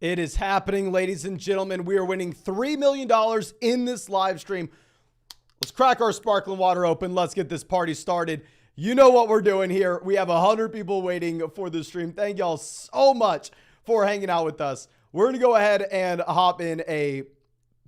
It is happening, ladies and gentlemen. We are winning $3 million in this live stream. Let's crack our sparkling water open. Let's get this party started. You know what we're doing here. We have 100 people waiting for the stream. Thank y'all so much for hanging out with us. We're going to go ahead and hop in a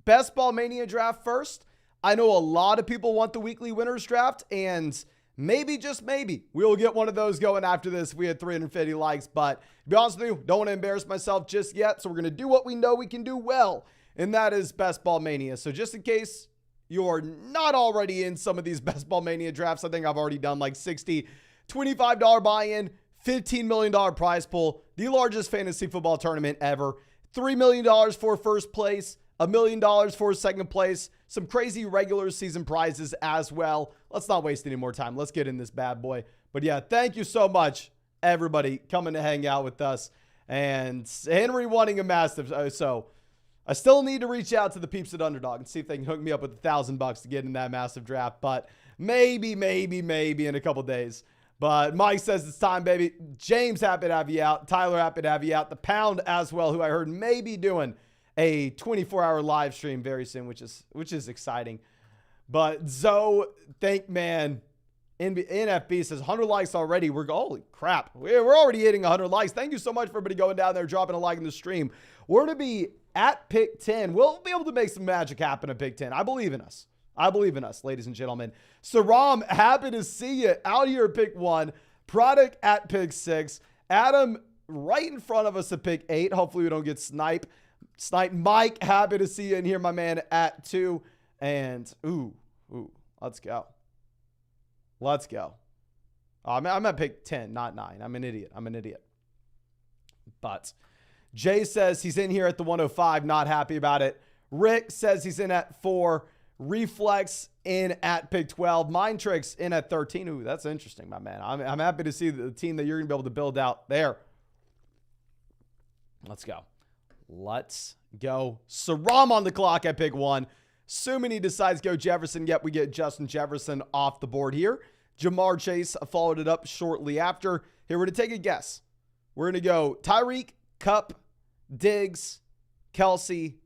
Best Ball Mania draft first. I know a lot of people want the weekly winners draft, and maybe, just maybe, we'll get one of those going after this if we had 350 likes. But to be honest with you, don't want to embarrass myself just yet. So we're going to do what we know we can do well, and that is Best Ball Mania. So just in case you're not already in some of these Best Ball Mania drafts, I think I've already done like 60, $25 buy-in, $15 million prize pool, the largest fantasy football tournament ever, $3 million for first place, $1 million for second place, some crazy regular season prizes as well. Let's not waste any more time. Let's get in this bad boy. But yeah, thank you so much, everybody, coming to hang out with us. And Henry wanting a massive. So I still need to reach out to the peeps at Underdog and see if they can hook me up with $1,000 to get in that massive draft. But maybe in a couple days. But Mike says it's time, baby. James, happy to have you out. Tyler, happy to have you out. The Pound as well, who I heard may be doing a 24-hour live stream very soon, which is exciting. But Zoe, man, NFB says 100 likes already. Holy crap. We're already hitting 100 likes. Thank you so much for everybody going down there, dropping a like in the stream. We're going to be at pick 10. We'll be able to make some magic happen at pick 10. I believe in us. Ladies and gentlemen. Saram, happy to see you out here at pick 1. Product at pick 6. Adam right in front of us at pick 8. Hopefully we don't get sniped. Mike, happy to see you in here, my man, at 2. And, let's go. I'm at pick 10, not 9. I'm an idiot. But Jay says he's in here at the 105, not happy about it. Rick says he's in at 4. Reflex in at pick 12. Mind Tricks in at 13. Ooh, that's interesting, my man. I'm happy to see the team that you're going to be able to build out there. Let's go. Saram on the clock at pick 1. Assuming he decides to go Jefferson. Yep, we get Justin Jefferson off the board here. Jamar Chase followed it up shortly after. Here, we're going to take a guess. We're going to go Tyreek, Kupp, Diggs, Kelsey,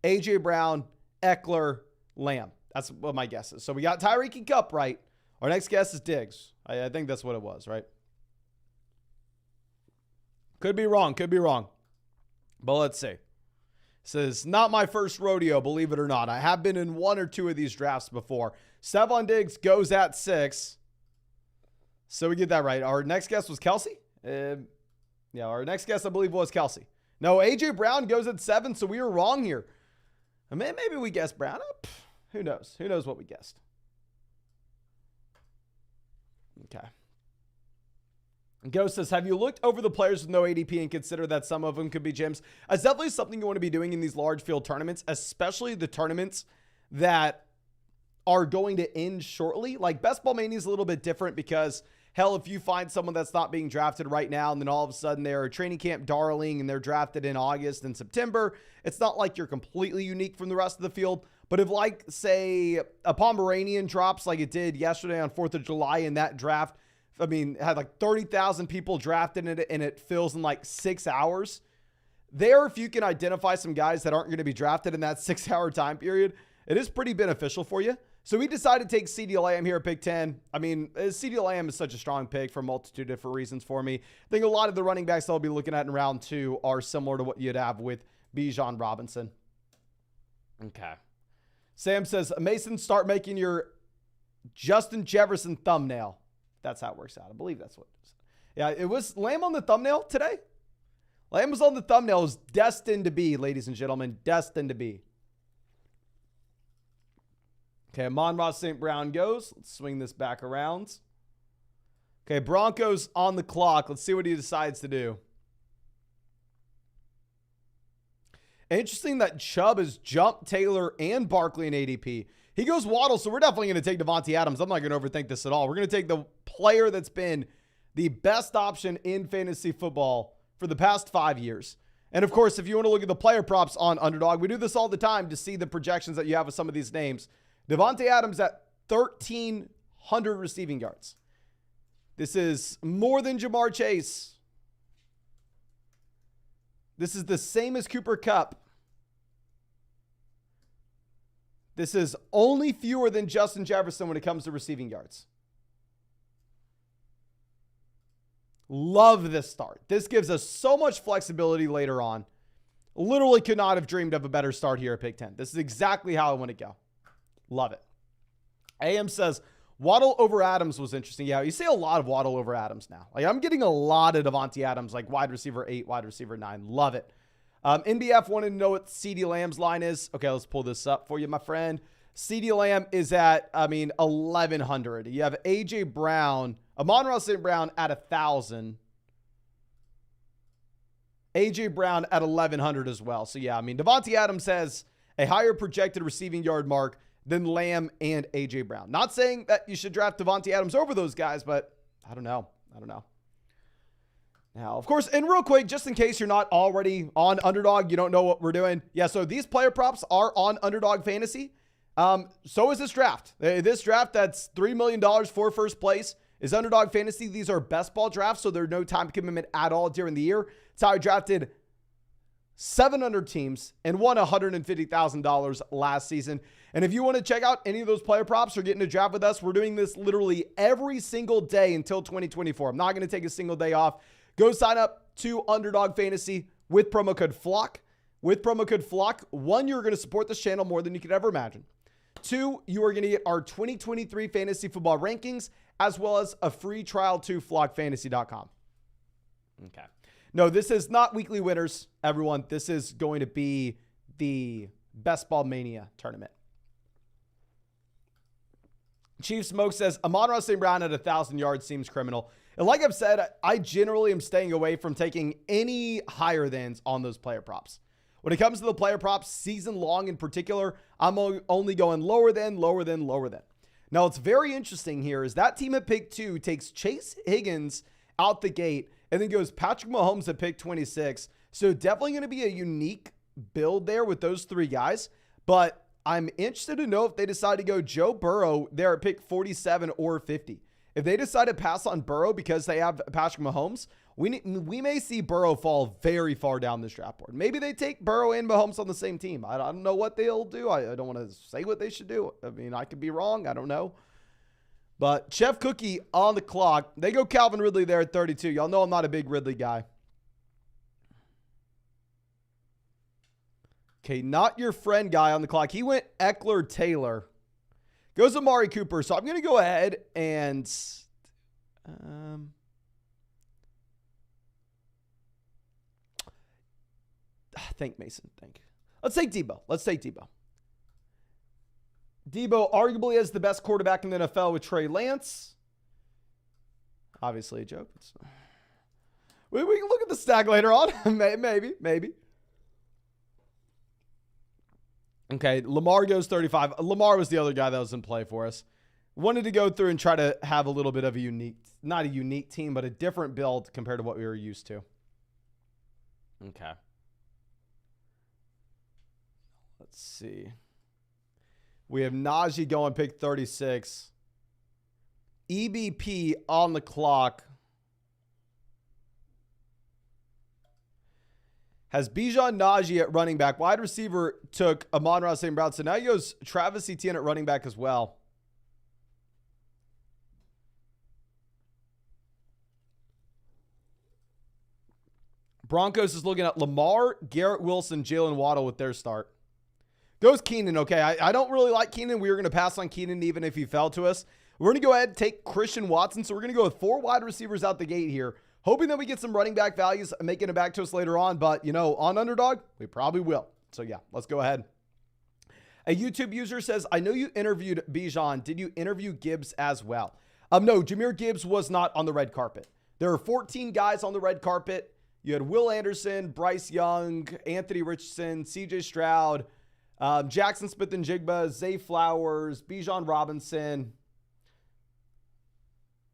A.J. Brown, Eckler, Lamb. That's what my guess is. So we got Tyreek and Kupp right. Our next guess is Diggs. I think that's what it was, right? Could be wrong. But let's see. It says, not my first rodeo, believe it or not. I have been in 1 or 2 of these drafts before. Stephon Diggs goes at 6. So we get that right. Our next guess was Kelsey. Our next guess, I believe, was Kelsey. No, A.J. Brown goes at 7, so we were wrong here. Maybe we guessed Brown. Who knows? Who knows what we guessed? Okay. Ghost says, have you looked over the players with no ADP and consider that some of them could be gems? It's definitely something you want to be doing in these large field tournaments, especially the tournaments that are going to end shortly. Like Best Ball Mania is a little bit different because, hell, if you find someone that's not being drafted right now and then all of a sudden they're a training camp darling and they're drafted in August and September, it's not like you're completely unique from the rest of the field. But if, like, say, a Pomeranian drops like it did yesterday on 4th of July in that draft, had like 30,000 people drafted in it and it fills in like 6 hours. If you can identify some guys that aren't going to be drafted in that 6-hour time period, it is pretty beneficial for you. So we decided to take CeeDee Lamb here at pick 10. CeeDee Lamb is such a strong pick for a multitude of different reasons for me. I think a lot of the running backs I'll be looking at in round 2 are similar to what you'd have with Bijan Robinson. Okay. Sam says, Mason, start making your Justin Jefferson thumbnail. That's how it works out. I believe that's what it is. Yeah, it was Lamb on the thumbnail today. Lamb was on the thumbnail. It was destined to be, ladies and gentlemen. Destined to be. Okay, Amon-Ra St. Brown goes. Let's swing this back around. Okay, Broncos on the clock. Let's see what he decides to do. Interesting that Chubb has jumped Taylor and Barkley in ADP. He goes Waddle, so we're definitely going to take Devontae Adams. I'm not going to overthink this at all. We're going to take the player that's been the best option in fantasy football for the past 5 years. And, of course, if you want to look at the player props on Underdog, we do this all the time to see the projections that you have with some of these names. Devontae Adams at 1,300 receiving yards. This is more than Jamar Chase. This is the same as Cooper Kupp. This is only fewer than Justin Jefferson when it comes to receiving yards. Love this start. This gives us so much flexibility later on. Literally could not have dreamed of a better start here at Pick 10. This is exactly how I want to go. Love it. AM says, Waddle over Adams was interesting. Yeah, you see a lot of Waddle over Adams now. Like, I'm getting a lot of Devontae Adams, like wide receiver 8, wide receiver 9. Love it. NBF wanted to know what CeeDee Lamb's line is. Okay, let's pull this up for you, my friend. CeeDee Lamb is at, 1,100. You have A.J. Brown, Amon-Ra St. Brown at 1,000. A.J. Brown at 1,100 as well. So, yeah, Devontae Adams has a higher projected receiving yard mark than Lamb and A.J. Brown. Not saying that you should draft Devontae Adams over those guys, but I don't know. Now, of course, and real quick, just in case you're not already on Underdog, you don't know what we're doing. Yeah, so these player props are on Underdog Fantasy. So is this draft. This draft that's $3 million for first place is Underdog Fantasy. These are best ball drafts, so there's no time commitment at all during the year. It's how I drafted 700 teams and won $150,000 last season. And if you want to check out any of those player props or get in a draft with us, we're doing this literally every single day until 2024. I'm not going to take a single day off. Go sign up to Underdog Fantasy with promo code FLOCK. With promo code FLOCK, 1, you're going to support this channel more than you could ever imagine. 2, you are going to get our 2023 fantasy football rankings, as well as a free trial to flockfantasy.com. Okay. No, this is not weekly winners, everyone. This is going to be the Best Ball Mania tournament. Chief Smoke says, Amon-Ra St. Brown at 1,000 yards seems criminal. And like I've said, I generally am staying away from taking any higher thans on those player props. When it comes to the player props, season long in particular, I'm only going lower than. Now, what's very interesting here is that team at pick 2 takes Chase Higgins out the gate and then goes Patrick Mahomes at pick 26. So definitely going to be a unique build there with those 3 guys. But I'm interested to know if they decide to go Joe Burrow there at pick 47 or 50. If they decide to pass on Burrow because they have Patrick Mahomes, we may see Burrow fall very far down this draft board. Maybe they take Burrow and Mahomes on the same team. I don't know what they'll do. I don't want to say what they should do. I could be wrong. I don't know. But Chef Cookie on the clock. They go Calvin Ridley there at 32. Y'all know I'm not a big Ridley guy. Okay, not your friend guy on the clock. He went Eckler Taylor. Goes Amari Cooper. So I'm going to go ahead and think Mason. Let's take Debo. Debo arguably is the best quarterback in the NFL with Trey Lance. Obviously a joke. We can look at the stack later on. Maybe. Okay, Lamar goes 35. Lamar was the other guy that was in play for us. Wanted to go through and try to have a little bit of not a unique team, but a different build compared to what we were used to. Okay. Let's see. We have Najee going pick 36. EBP on the clock. Has Bijan Najee at running back. Wide receiver took Amon-Ra St. Brown. So now he goes Travis Etienne at running back as well. Broncos is looking at Lamar, Garrett Wilson, Jalen Waddle with their start. Goes Keenan. Okay, I don't really like Keenan. We were going to pass on Keenan even if he fell to us. We're going to go ahead and take Christian Watson. So we're going to go with 4 wide receivers out the gate here. Hoping that we get some running back values making it back to us later on. But, on Underdog, we probably will. So, yeah, let's go ahead. A YouTube user says, I know you interviewed Bijan. Did you interview Gibbs as well? No, Jahmyr Gibbs was not on the red carpet. There are 14 guys on the red carpet. You had Will Anderson, Bryce Young, Anthony Richardson, CJ Stroud, Jackson Smith-Njigba, Zay Flowers, Bijan Robinson,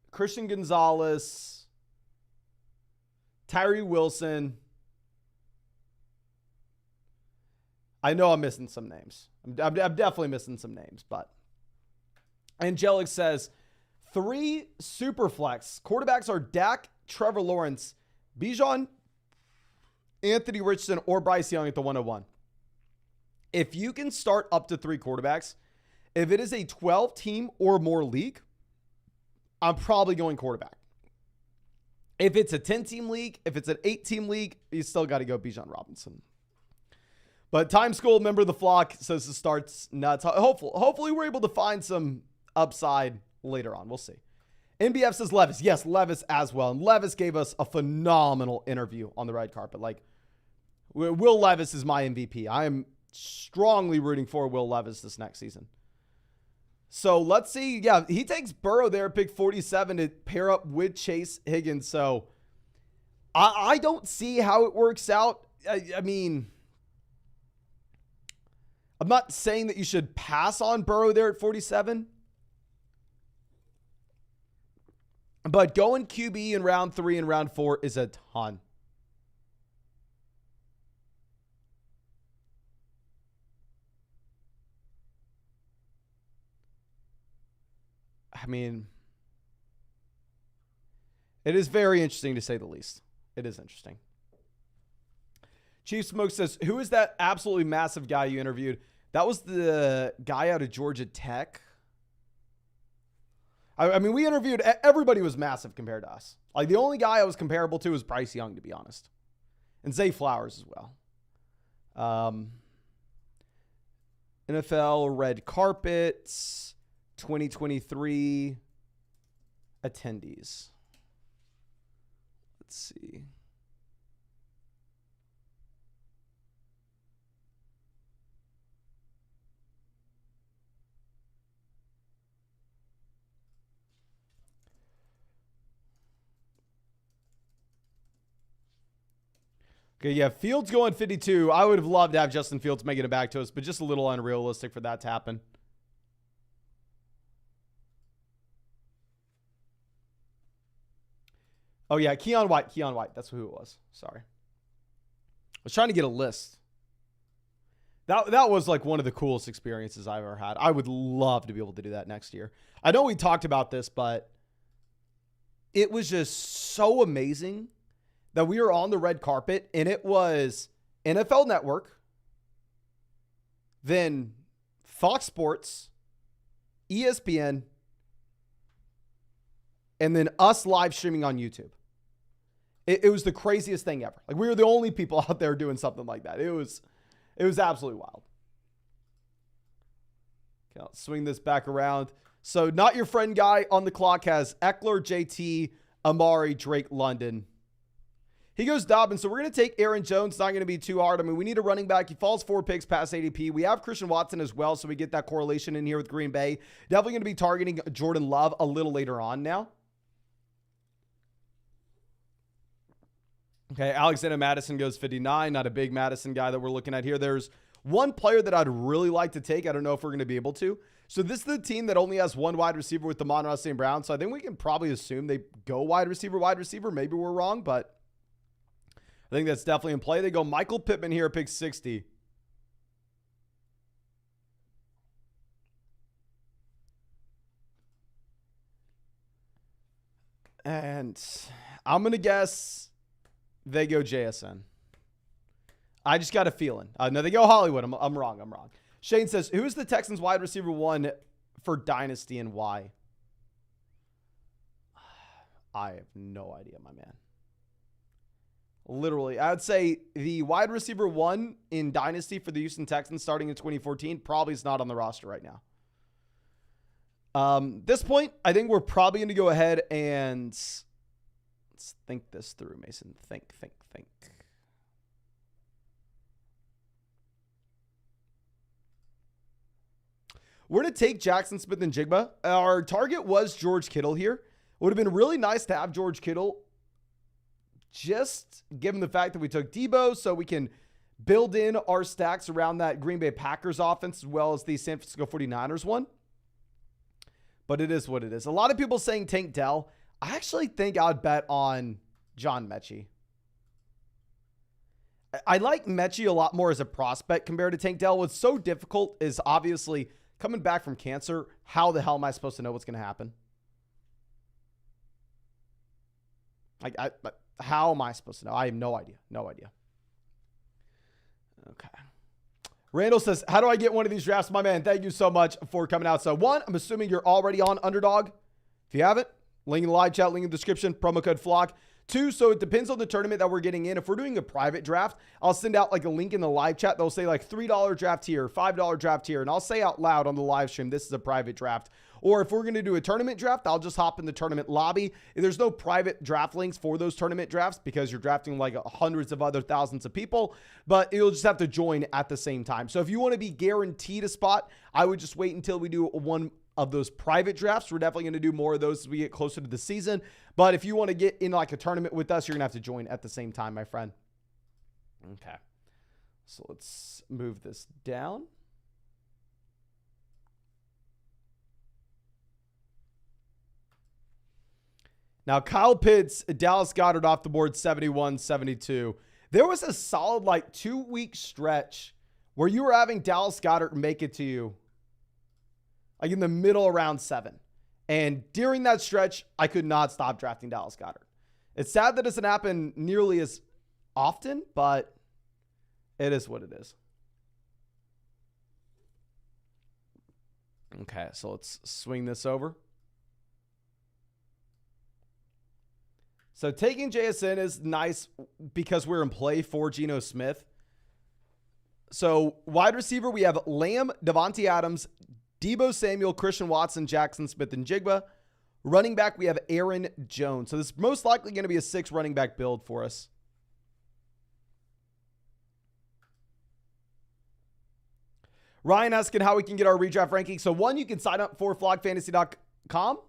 Christian Gonzalez, Tyree Wilson. I know I'm missing some names. I'm definitely missing some names, but Angelic says 3 super flex. Quarterbacks are Dak, Trevor Lawrence, Bijan, Anthony Richardson or Bryce Young at the 101. If you can start up to 3 quarterbacks, if it is a 12-team or more league, I'm probably going quarterback. If it's a 10-team league, if it's an 8-team league, you still got to go Bijan Robinson. But Time School, member of the flock, says the start's nuts. Hopefully we're able to find some upside later on. We'll see. NBF says Levis. Yes, Levis as well. And Levis gave us a phenomenal interview on the red carpet. Like, Will Levis is my MVP. I am strongly rooting for Will Levis this next season. So let's see. Yeah, he takes Burrow there, pick 47 to pair up with Chase Higgins. So I don't see how it works out. I mean, I'm not saying that you should pass on Burrow there at 47. But going QB in round 3 and round 4 is a ton. I mean, it is very interesting to say the least. It is interesting. Chief Smoke says, who is that absolutely massive guy you interviewed? That was the guy out of Georgia Tech. I mean, we interviewed, everybody was massive compared to us. Like, the only guy I was comparable to was Bryce Young, to be honest. And Zay Flowers as well. NFL red carpets, 2023 attendees. Let's see. Okay, yeah, Fields going 52. I would have loved to have Justin Fields making it back to us, but just a little unrealistic for that to happen. Oh, yeah, Keon White. That's who it was. Sorry. I was trying to get a list. That was like one of the coolest experiences I've ever had. I would love to be able to do that next year. I know we talked about this, but it was just so amazing that we were on the red carpet, and it was NFL Network, then Fox Sports, ESPN, and then us live streaming on YouTube. It was the craziest thing ever. Like, we were the only people out there doing something like that. It was absolutely wild. Okay, I'll swing this back around. So, not your friend guy on the clock has Eckler, JT, Amari, Drake, London. He goes Dobbins. So we're going to take Aaron Jones. Not going to be too hard. I mean, we need a running back. He falls 4 picks past ADP. We have Christian Watson as well, so we get that correlation in here with Green Bay. Definitely going to be targeting Jordan Love a little later on now. Okay, Alexander Madison goes 59. Not a big Madison guy that we're looking at here. There's one player that I'd really like to take. I don't know if we're going to be able to. So this is the team that only has one wide receiver with the Amon-Ra St. Brown. So I think we can probably assume they go wide receiver. Maybe we're wrong, but I think that's definitely in play. They go Michael Pittman here at pick 60. And I'm going to guess they go JSN. I just got a feeling. No, they go Hollywood. I'm wrong. Shane says, who's the Texans wide receiver 1 for Dynasty and why? I have no idea, my man. Literally, I would say the wide receiver 1 in Dynasty for the Houston Texans starting in 2014 probably is not on the roster right now. This point, I think we're probably going to go ahead and let's think this through, Mason. Think. We're going to take Jackson Smith and Jigba. Our target was George Kittle here. Would have been really nice to have George Kittle, just given the fact that we took Debo, so we can build in our stacks around that Green Bay Packers offense as well as the San Francisco 49ers one. But it is what it is. A lot of people saying Tank Dell. I actually think I'd bet on John Mechie. I like Mechie a lot more as a prospect compared to Tank Dell. What's so difficult is obviously coming back from cancer. How the hell am I supposed to know what's going to happen? How am I supposed to know? I have no idea. Randall says, how do I get one of these drafts? My man, thank you so much for coming out. So one, I'm assuming you're already on Underdog. If you haven't, link in the live chat, link in the description, promo code FLOCK. Two, so it depends on the tournament that we're getting in. If we're doing a private draft, I'll send out like a link in the live chat. They'll say like $3 draft here, $5 draft here. And I'll say out loud on the live stream, this is a private draft. Or if we're going to do a tournament draft, I'll just hop in the tournament lobby. There's no private draft links for those tournament drafts because you're drafting like hundreds of other thousands of people, but you'll just have to join at the same time. So if you want to be guaranteed a spot, I would just wait until we do one of those private drafts. We're definitely going to do more of those as we get closer to the season. But if you want to get in like a tournament with us, you're going to have to join at the same time, my friend. Okay. So let's move this down. Now, Kyle Pitts, Dallas Goedert off the board, 71-72. There was a solid like 2-week stretch where you were having Dallas Goedert make it to you like in the middle of round 7. And during that stretch, I could not stop drafting Dallas Goedert. It's sad that it doesn't happen nearly as often, but it is what it is. Okay, so let's swing this over. So taking JSN is nice because we're in play for Geno Smith. So wide receiver, we have Lamb, Devontae Adams, Deebo Samuel, Christian Watson, Jackson Smith, and Jigba. Running back, we have Aaron Jones. So this is most likely going to be a 6 running back build for us. Ryan asking how we can get our redraft ranking. So one, you can sign up for flockfantasy.com.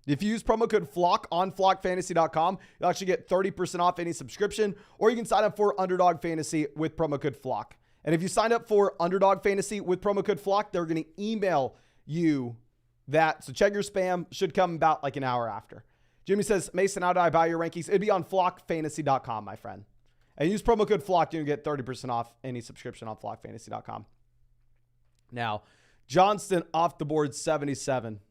If you use promo code FLOCK on flockfantasy.com, you'll actually get 30% off any subscription, or you can sign up for Underdog Fantasy with promo code FLOCK. And if you sign up for Underdog Fantasy with promo code FLOCK, they're going to email you that. So check your spam. Should come about like an hour after. Jimmy says, Mason, how do I buy your rankings? It'd be on flockfantasy.com, my friend. And use promo code FLOCK, you can get 30% off any subscription on flockfantasy.com. Now, Johnston off the board, 77.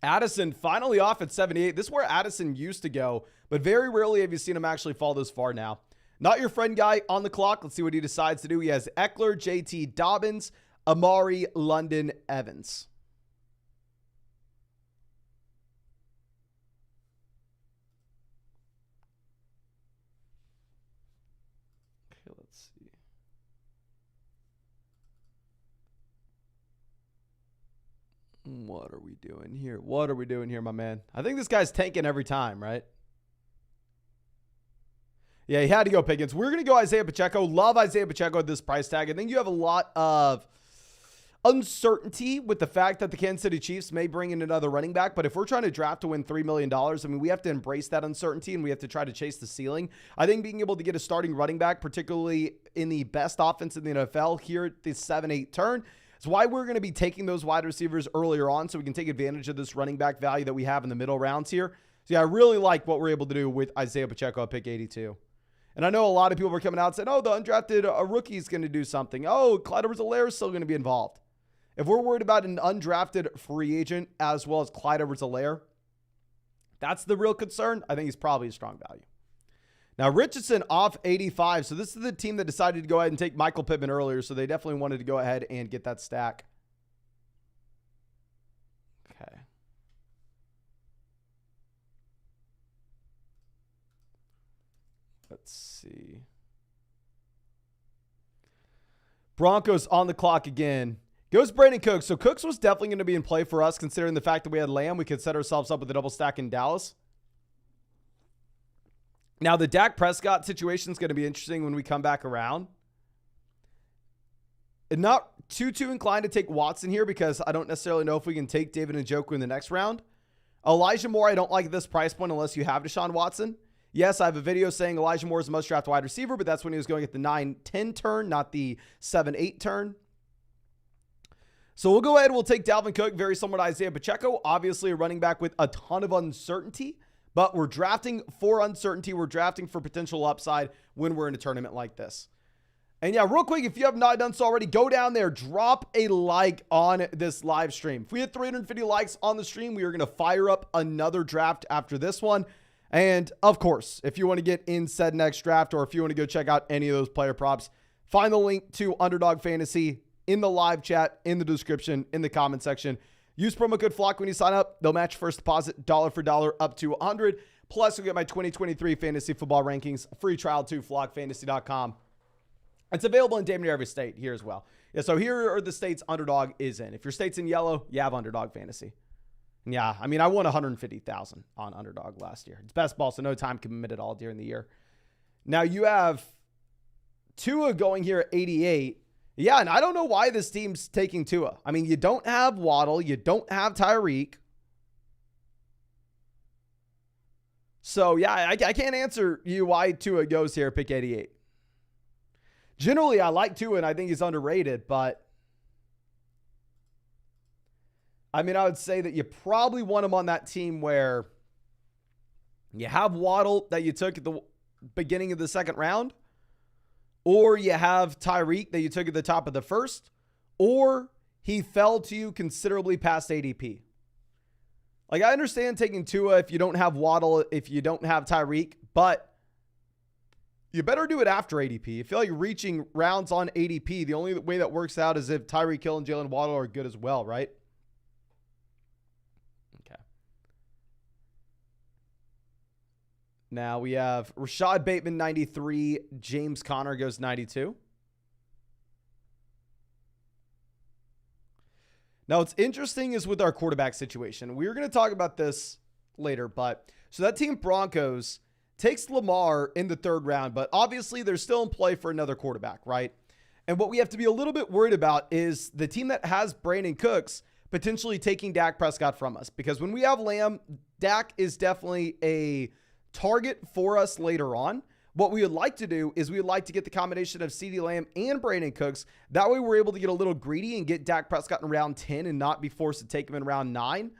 Addison finally off at 78. This is where Addison used to go, but very rarely have you seen him actually fall this far now. Not your friend guy on the clock. Let's see what he decides to do. He has Eckler, JT Dobbins, Amari, London, Evans. Okay, let's see. What are we doing here? What are we doing here, my man? I think this guy's tanking every time, right? Yeah, he had to go Pickens. We're going to go Isaiah Pacheco. Love Isaiah Pacheco at this price tag. I think you have a lot of uncertainty with the fact that the Kansas City Chiefs may bring in another running back. But if we're trying to draft to win $3 million, I mean, we have to embrace that uncertainty and we have to try to chase the ceiling. I think being able to get a starting running back, particularly in the best offense in the NFL here at the 7-8 turn, it's why we're going to be taking those wide receivers earlier on so we can take advantage of this running back value that we have in the middle rounds here. So yeah, I really like what we're able to do with Isaiah Pacheco at pick 82. And I know a lot of people were coming out and saying, oh, the undrafted rookie is going to do something. Oh, Clyde Edwards-Helaire is still going to be involved. If we're worried about an undrafted free agent as well as Clyde Edwards-Helaire, that's the real concern. I think he's probably a strong value. Now, Richardson off 85. So this is the team that decided to go ahead and take Michael Pittman earlier. So they definitely wanted to go ahead and get that stack. Okay. Let's see. Broncos on the clock again. Goes Brandon Cooks. So Cooks was definitely going to be in play for us, considering the fact that we had Lamb. We could set ourselves up with a double stack in Dallas. Now, the Dak Prescott situation is going to be interesting when we come back around. And not too inclined to take Watson here because I don't necessarily know if we can take David Njoku in the next round. Elijah Moore, I don't like this price point unless you have Deshaun Watson. Yes, I have a video saying Elijah Moore is a must-draft wide receiver, but that's when he was going at the 9-10 turn, not the 7-8 turn. So we'll go ahead and we'll take Dalvin Cook, very similar to Isaiah Pacheco. Obviously a running back with a ton of uncertainty, but we're drafting for uncertainty. We're drafting for potential upside when we're in a tournament like this. And yeah, real quick, if you have not done so already, go down there, drop a like on this live stream. If we hit 350 likes on the stream, we are going to fire up another draft after this one. And of course, if you want to get in said next draft, or if you want to go check out any of those player props, find the link to Underdog Fantasy in the live chat, in the description, in the comment section. Use promo code FLOCK when you sign up. They'll match first deposit dollar for dollar up to $100. Plus, you'll get my 2023 fantasy football rankings, free trial to flockfantasy.com. It's available in damn near every state here as well. Yeah, so here are the states Underdog is in. If your state's in yellow, you have Underdog Fantasy. Yeah, I mean, I won $150,000 on Underdog last year. It's best ball, so no time committed all during the year. Now you have Tua going here at 88. Yeah, and I don't know why this team's taking Tua. I mean, you don't have Waddle. You don't have Tyreek. So, yeah, I can't answer you why Tua goes here at pick 88. Generally, I like Tua, and I think he's underrated, but I mean, I would say that you probably want him on that team where you have Waddle that you took at the beginning of the second round, or you have Tyreek that you took at the top of the first, or he fell to you considerably past ADP. Like, I understand taking Tua if you don't have Waddle, if you don't have Tyreek, but you better do it after ADP. I feel like reaching rounds on ADP, the only way that works out is if Tyreek Hill and Jalen Waddle are good as well, right? Okay. Now we have Rashad Bateman, 93. James Conner goes 92. Now, what's interesting is with our quarterback situation. We're going to talk about this later, but so that team Broncos takes Lamar in the third round, but obviously they're still in play for another quarterback, right? And what we have to be a little bit worried about is the team that has Brandon Cooks potentially taking Dak Prescott from us, because when we have Lamb, Dak is definitely a target for us later on. What we would like to do is we would like to get the combination of CeeDee Lamb and Brandon Cooks. That way we're able to get a little greedy and get Dak Prescott in round 10 and not be forced to take him in round 9.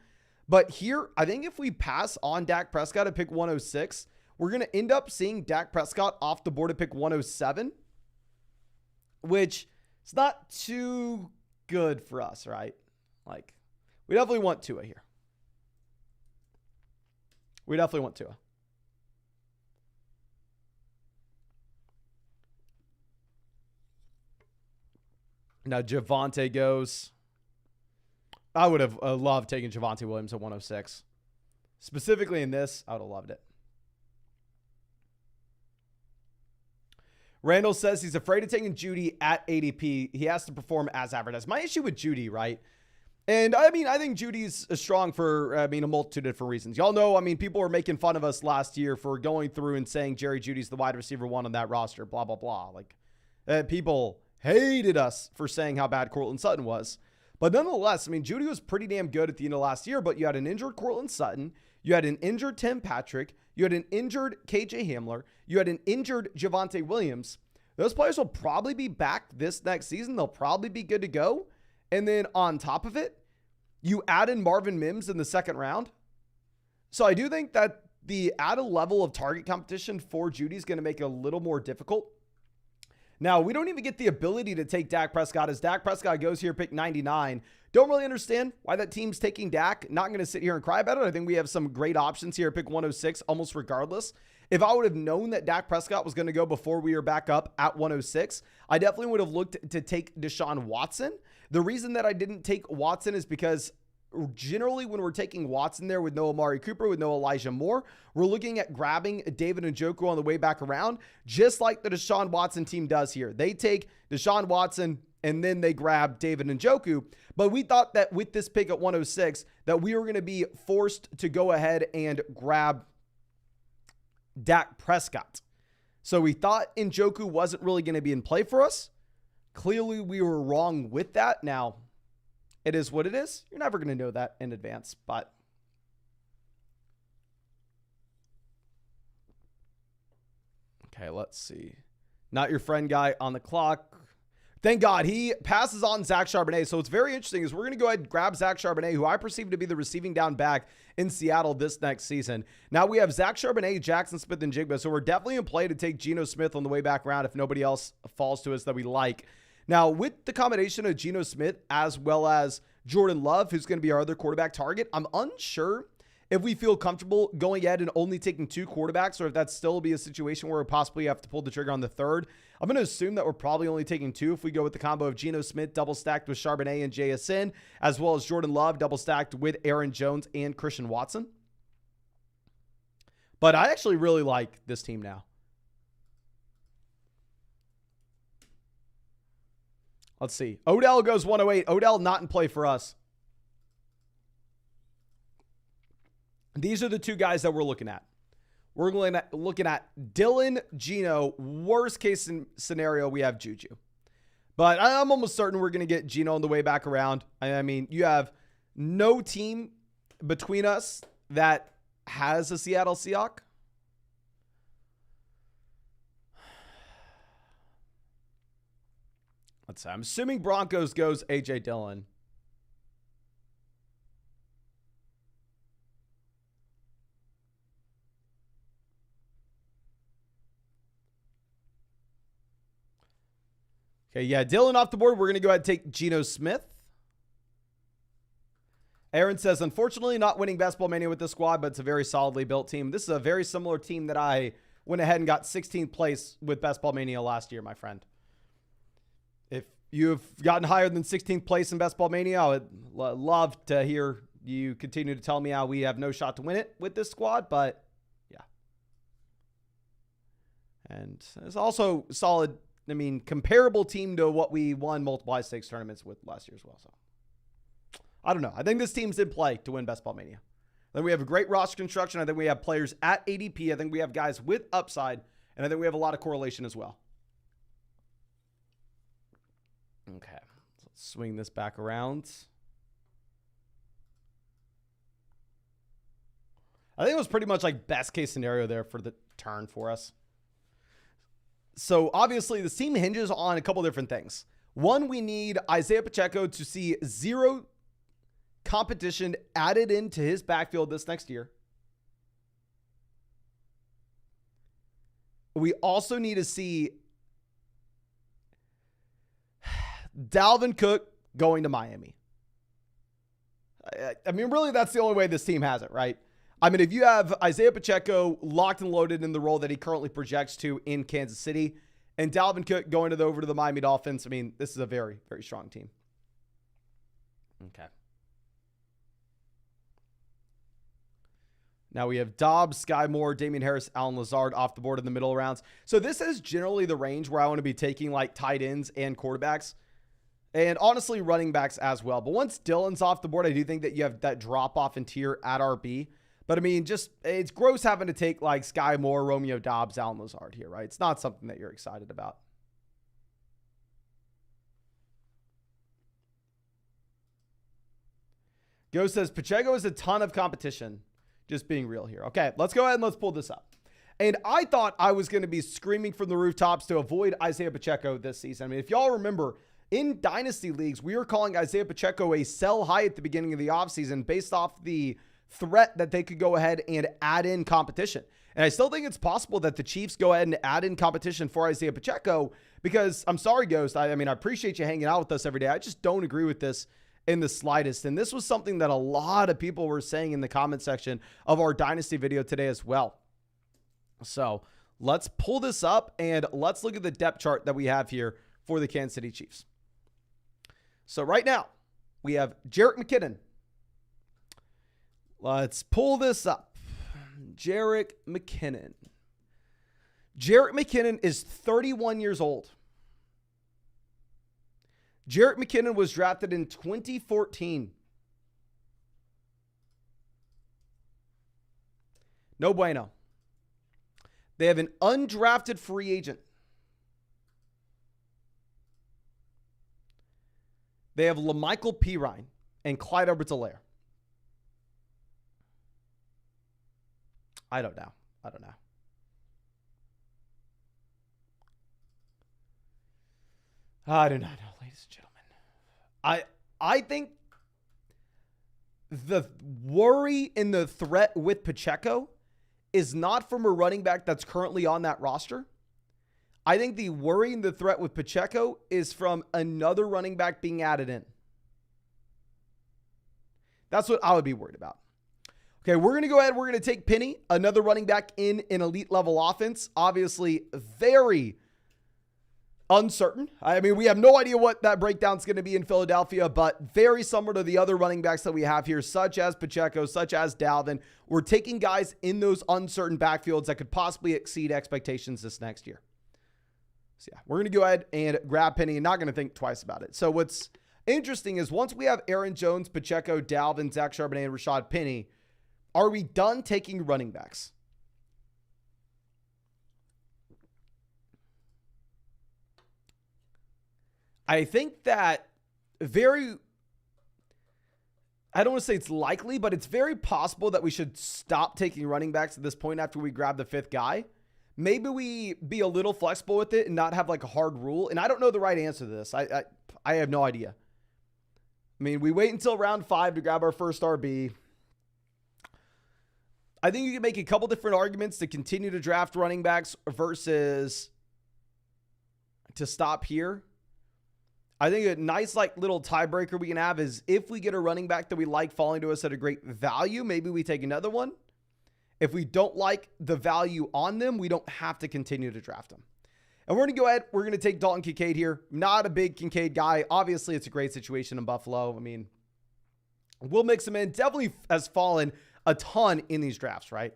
But here, I think if we pass on Dak Prescott at pick 106, we're going to end up seeing Dak Prescott off the board at pick 107, which is not too good for us, right? Like, we definitely want Tua here. We definitely want Tua. Now Javonte goes. I would have loved taking Javonte Williams at 106. Specifically in this, I would have loved it. Randall says he's afraid of taking Judy at ADP. He has to perform as advertised. My issue with Judy, right? And I mean, I think Judy's strong for, a multitude of different reasons. Y'all know, people were making fun of us last year for going through and saying Jerry Judy's the wide receiver 1 on that roster, blah, blah, blah. Like, people hated us for saying how bad Courtland Sutton was. But nonetheless, Judy was pretty damn good at the end of last year, but you had an injured Courtland Sutton. You had an injured Tim Patrick. You had an injured KJ Hamler. You had an injured Javonte Williams. Those players will probably be back this next season. They'll probably be good to go. And then on top of it, you add in Marvin Mims in the second round. So I do think that the added level of target competition for Judy is going to make it a little more difficult. Now, we don't even get the ability to take Dak Prescott as Dak Prescott goes here, pick 99. Don't really understand why that team's taking Dak. Not going to sit here and cry about it. I think we have some great options here, pick 106, almost regardless. If I would have known that Dak Prescott was going to go before we were back up at 106, I definitely would have looked to take Deshaun Watson. The reason that I didn't take Watson is because generally when we're taking Watson there with no Amari Cooper, with no Elijah Moore, we're looking at grabbing David Njoku on the way back around, just like the Deshaun Watson team does here. They take Deshaun Watson and then they grab David Njoku. But we thought that with this pick at 106, that we were going to be forced to go ahead and grab Dak Prescott. So we thought Njoku wasn't really going to be in play for us. Clearly, we were wrong with that. Now, it is what it is. You're never going to know that in advance, but okay, let's see. Not your friend guy on the clock. Thank God he passes on Zach Charbonnet. So what's very interesting is we're going to go ahead and grab Zach Charbonnet, who I perceive to be the receiving down back in Seattle this next season. Now we have Zach Charbonnet, Jackson Smith, and Jigba. So we're definitely in play to take Geno Smith on the way back around if nobody else falls to us that we like. Now, with the combination of Geno Smith as well as Jordan Love, who's going to be our other quarterback target, I'm unsure if we feel comfortable going ahead and only taking 2 quarterbacks, or if that's still be a situation where we possibly have to pull the trigger on the third. I'm going to assume that we're probably only taking 2 if we go with the combo of Geno Smith double stacked with Charbonnet and JSN, as well as Jordan Love double stacked with Aaron Jones and Christian Watson. But I actually really like this team now. Let's see. Odell goes 108. Odell not in play for us. These are the 2 guys that we're looking at. We're looking at Dylan, Geno. Worst case scenario, we have Juju. But I'm almost certain we're going to get Geno on the way back around. I mean, you have no team between us that has a Seattle Seahawk. Let's see. I'm assuming Broncos goes A.J. Dillon. Okay, yeah, Dillon off the board. We're going to go ahead and take Geno Smith. Aaron says, unfortunately, not winning Best Ball Mania with the squad, but it's a very solidly built team. This is a very similar team that I went ahead and got 16th place with Best Ball Mania last year, my friend. If you've gotten higher than 16th place in Best Ball Mania, I would love to hear you continue to tell me how we have no shot to win it with this squad, but yeah. And it's also solid. I mean, comparable team to what we won multiple high stakes tournaments with last year as well. So I don't know. I think this team's in play to win Best Ball Mania. Then we have a great roster construction. I think we have players at ADP. I think we have guys with upside, and I think we have a lot of correlation as well. Okay, so let's swing this back around. I think it was pretty much like best case scenario there for the turn for us. So obviously this team hinges on a couple different things. One, we need Isaiah Pacheco to see 0 competition added into his backfield this next year. We also need to see Dalvin Cook going to Miami. I mean, really, that's the only way this team has it, right? I mean, if you have Isaiah Pacheco locked and loaded in the role that he currently projects to in Kansas City, and Dalvin Cook going over to the Miami Dolphins, I mean, this is a very, very strong team. Okay. Now we have Dobbs, Sky Moore, Damian Harris, Allen Lazard off the board in the middle rounds. So this is generally the range where I want to be taking like tight ends and quarterbacks. And honestly, running backs as well. But once Dillon's off the board, I do think that you have that drop off in tier at RB. But I mean, just it's gross having to take like Sky Moore, Romeo Dobbs, Allen Lazard here, right? It's not something that you're excited about. Go says Pacheco is a ton of competition. Just being real here. Okay, let's go ahead and let's pull this up. And I thought I was going to be screaming from the rooftops to avoid Isaiah Pacheco this season. I mean, if y'all remember, in Dynasty Leagues, we were calling Isaiah Pacheco a sell high at the beginning of the offseason based off the threat that they could go ahead and add in competition. And I still think it's possible that the Chiefs go ahead and add in competition for Isaiah Pacheco because, I'm sorry, Ghost, I mean, I appreciate you hanging out with us every day. I just don't agree with this in the slightest. And this was something that a lot of people were saying in the comment section of our Dynasty video today as well. So let's pull this up and let's look at the depth chart that we have here for the Kansas City Chiefs. So right now we have Jerick McKinnon. Let's pull this up. Jerick McKinnon. Jerick McKinnon is 31 years old. Jerick McKinnon was drafted in 2014. No bueno. They have an undrafted free agent. They have LaMichael Pirine and Clyde Edwards-Helaire. I don't know. I do not know, ladies and gentlemen. I think the worry and the threat with Pacheco is not from a running back that's currently on that roster. I think the worry and the threat with Pacheco is from another running back being added in. That's what I would be worried about. Okay, we're going to go ahead. We're going to take Penny, another running back in an elite level offense. Obviously, very uncertain. I mean, we have no idea what that breakdown is going to be in Philadelphia, but very similar to the other running backs that we have here, such as Pacheco, such as Dalvin. We're taking guys in those uncertain backfields that could possibly exceed expectations this next year. So yeah, we're going to go ahead and grab Penny and not going to think twice about it. So what's interesting is once we have Aaron Jones, Pacheco, Dalvin, Zach Charbonnet, and Rashad Penny, are we done taking running backs? I think that I don't want to say it's likely, but it's very possible that we should stop taking running backs at this point after we grab the 5th guy. Maybe we be a little flexible with it and not have like a hard rule. And I don't know the right answer to this. I have no idea. I mean, we wait until round 5 to grab our first RB. I think you can make a couple different arguments to continue to draft running backs versus to stop here. I think a nice like little tiebreaker we can have is if we get a running back that we like falling to us at a great value, maybe we take another one. If we don't like the value on them, we don't have to continue to draft them. And we're going to go ahead. We're going to take Dalton Kincaid here. Not a big Kincaid guy. Obviously, it's a great situation in Buffalo. I mean, we'll mix him in. Definitely has fallen a ton in these drafts, right?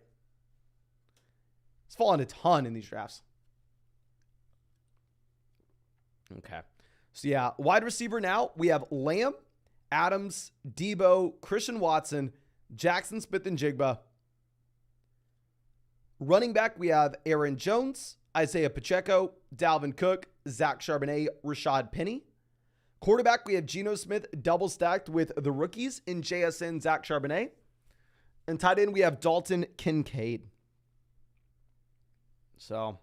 It's fallen a ton in these drafts. Okay. So yeah, wide receiver now, we have Lamb, Adams, Debo, Christian Watson, Jackson Smith-Njigba. Running back, we have Aaron Jones, Isaiah Pacheco, Dalvin Cook, Zach Charbonnet, Rashad Penny. Quarterback, we have Geno Smith double stacked with the rookies in JSN, Zach Charbonnet. And tight end, we have Dalton Kincaid. So,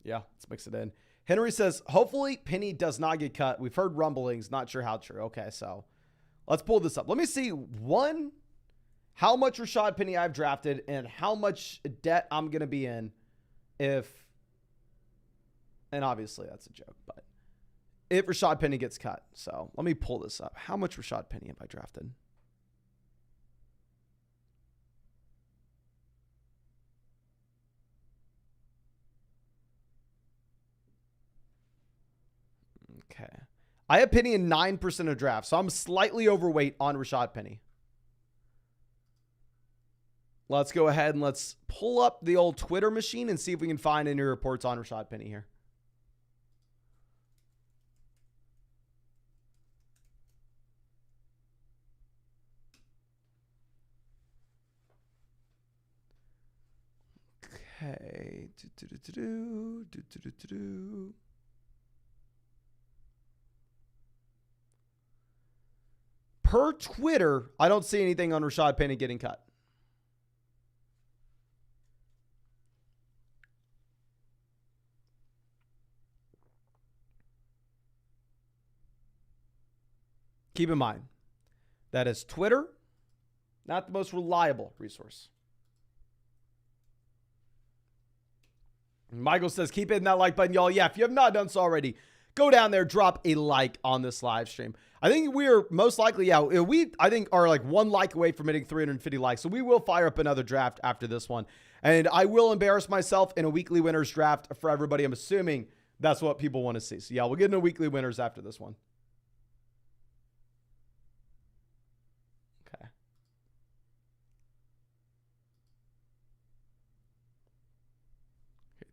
yeah, let's mix it in. Henry says, hopefully Penny does not get cut. We've heard rumblings. Not sure how true. Okay, so let's pull this up. Let me see, how much Rashad Penny I've drafted and how much debt I'm going to be in and obviously that's a joke, but if Rashad Penny gets cut. So let me pull this up. How much Rashad Penny have I drafted? Okay. I have Penny in 9% of drafts, so I'm slightly overweight on Rashad Penny. Let's go ahead and let's pull up the old Twitter machine and see if we can find any reports on Rashad Penny here. Okay. Per Twitter, I don't see anything on Rashad Penny getting cut. Keep in mind, that is Twitter, not the most reliable resource. Michael says, keep hitting that like button, y'all. Yeah, if you have not done so already, go down there, drop a like on this live stream. I think we are most likely, I think are like one like away from hitting 350 likes. So we will fire up another draft after this one. And I will embarrass myself in a weekly winners draft for everybody. I'm assuming that's what people want to see. So yeah, we'll get into weekly winners after this one. Okay.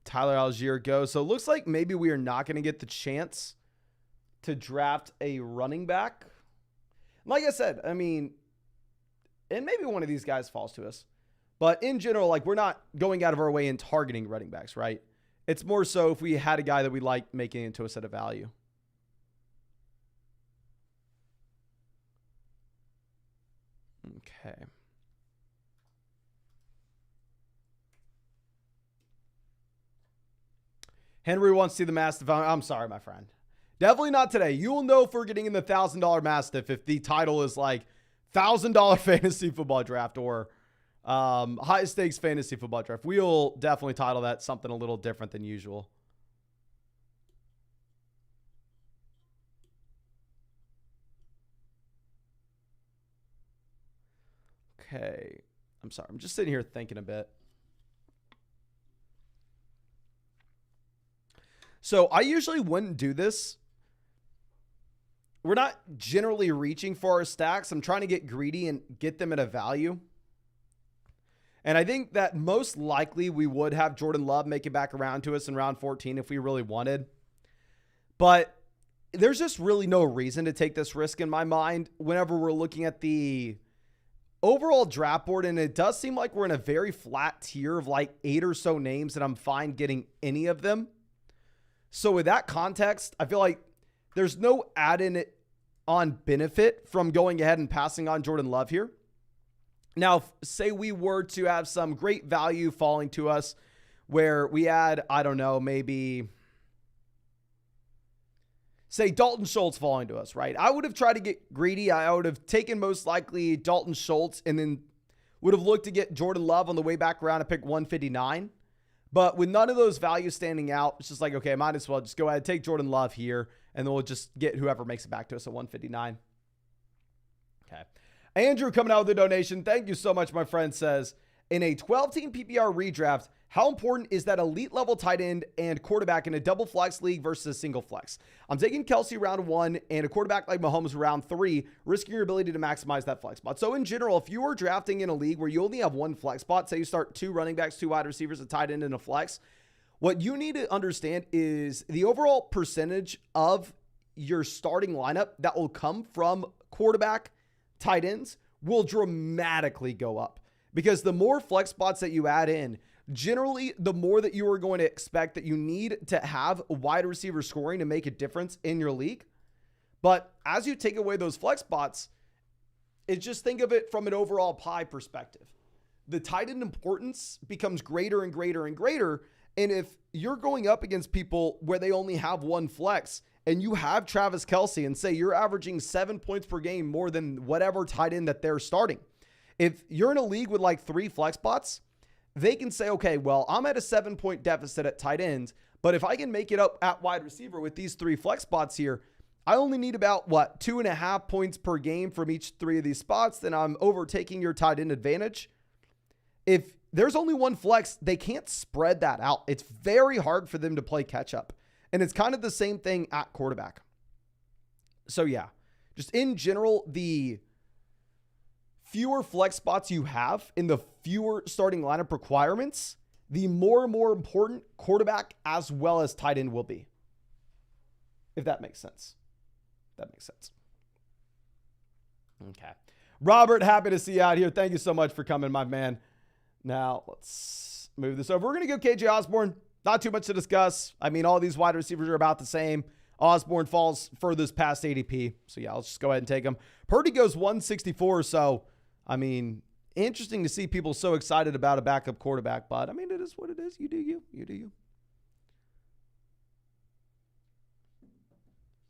Tyler Algier goes. So it looks like maybe we are not going to get the chance to draft a running back. Like I said, I mean, and maybe one of these guys falls to us. But in general, like we're not going out of our way in targeting running backs, right? It's more so if we had a guy that we like making into a set of value. Okay. Henry wants to see the Mastiff. I'm sorry, my friend. Definitely not today. You will know if we're getting in the $1,000 Mastiff if the title is like $1,000 fantasy football draft or high stakes fantasy football draft. We'll definitely title that something a little different than usual. Okay. I'm sorry. I'm just sitting here thinking a bit. So I usually wouldn't do this. We're not generally reaching for our stacks. I'm trying to get greedy and get them at a value. And I think that most likely we would have Jordan Love make it back around to us in round 14 if we really wanted. But there's just really no reason to take this risk in my mind whenever we're looking at the overall draft board. And it does seem like we're in a very flat tier of like 8 or so names that I'm fine getting any of them. So with that context, I feel like there's no add-in on benefit from going ahead and passing on Jordan Love here. Now, if, say we were to have some great value falling to us where we had, I don't know, maybe, say Dalton Schultz falling to us, right? I would have tried to get greedy. I would have taken most likely Dalton Schultz and then would have looked to get Jordan Love on the way back around to pick 159. But with none of those values standing out, it's just like, okay, might as well just go ahead and take Jordan Love here, and then we'll just get whoever makes it back to us at 159. Okay. Andrew coming out with a donation. Thank you so much, my friend. Says, in a 12-team PPR redraft, how important is that elite level tight end and quarterback in a double flex league versus a single flex? I'm taking Kelsey round 1 and a quarterback like Mahomes round 3, risking your ability to maximize that flex spot. So in general, if you are drafting in a league where you only have one flex spot, say you start 2 running backs, 2 wide receivers, a tight end, and a flex, what you need to understand is the overall percentage of your starting lineup that will come from quarterback, tight ends will dramatically go up. Because the more flex spots that you add in, generally, the more that you are going to expect that you need to have wide receiver scoring to make a difference in your league. But as you take away those flex spots, it's just think of it from an overall pie perspective. The tight end importance becomes greater and greater and greater. And if you're going up against people where they only have one flex and you have Travis Kelce and say you're averaging 7 points per game more than whatever tight end that they're starting. If you're in a league with like 3 flex spots, they can say, okay, well, I'm at a 7-point deficit at tight ends, but if I can make it up at wide receiver with these 3 flex spots here, I only need about 2.5 points per game from each 3 of these spots. Then I'm overtaking your tight end advantage. If there's only one flex, they can't spread that out. It's very hard for them to play catch up. And it's kind of the same thing at quarterback. So yeah, just in general, the fewer flex spots you have in the fewer starting lineup requirements, the more and more important quarterback as well as tight end will be. If that makes sense. That makes sense. Okay. Robert, happy to see you out here. Thank you so much for coming, my man. Now, let's move this over. We're going to go KJ Osborne. Not too much to discuss. I mean, all these wide receivers are about the same. Osborne falls furthest past ADP. So, yeah, let's just go ahead and take him. Purdy goes 164, so I mean, interesting to see people so excited about a backup quarterback, but I mean, it is what it is. You do you. You do you.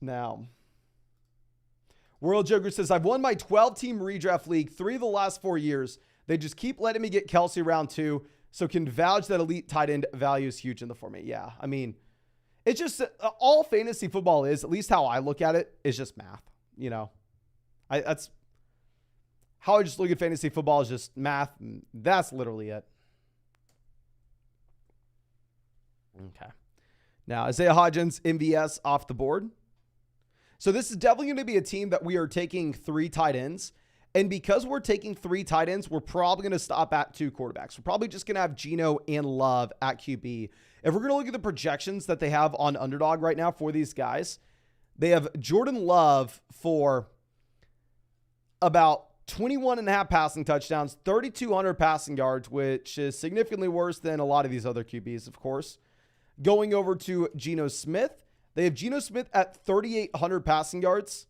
Now, World Joker says, I've won my 12-team redraft league 3 of the last 4 years. They just keep letting me get Kelsey round 2, so can vouch that elite tight end value is huge in the format. Yeah, I mean, it's just all fantasy football is, at least how I look at it, is just math. You know, that's how I just look at fantasy football is just math. And that's literally it. Okay. Now, Isaiah Hodgins, MVS off the board. So this is definitely going to be a team that we are taking 3 tight ends. And because we're taking 3 tight ends, we're probably going to stop at 2 quarterbacks. We're probably just going to have Geno and Love at QB. If we're going to look at the projections that they have on Underdog right now for these guys, they have Jordan Love for about 21.5 passing touchdowns, 3,200 passing yards, which is significantly worse than a lot of these other QBs, of course. Going over to Geno Smith, they have Geno Smith at 3,800 passing yards.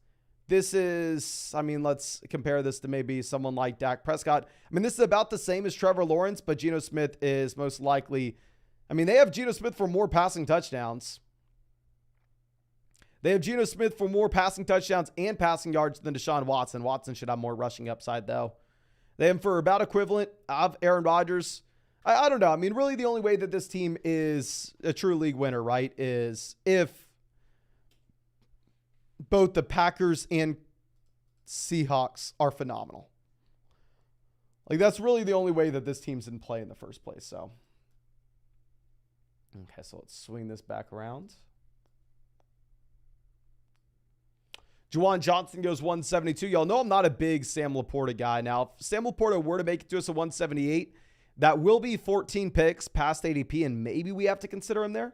This is, I mean, let's compare this to maybe someone like Dak Prescott. I mean, this is about the same as Trevor Lawrence, but Geno Smith is most likely, I mean, they have Geno Smith for more passing touchdowns. They have Geno Smith for more passing touchdowns and passing yards than Deshaun Watson. Watson should have more rushing upside, though. They have him for about equivalent of Aaron Rodgers. I don't know. I mean, really the only way that this team is a true league winner, right, is if both the Packers and Seahawks are phenomenal. Like, that's really the only way that this team's in play in the first place. So, okay, so let's swing this back around. Juwan Johnson goes 172. Y'all know I'm not a big Sam Laporta guy. Now, if Sam Laporta were to make it to us at 178, that will be 14 picks past ADP, and maybe we have to consider him there.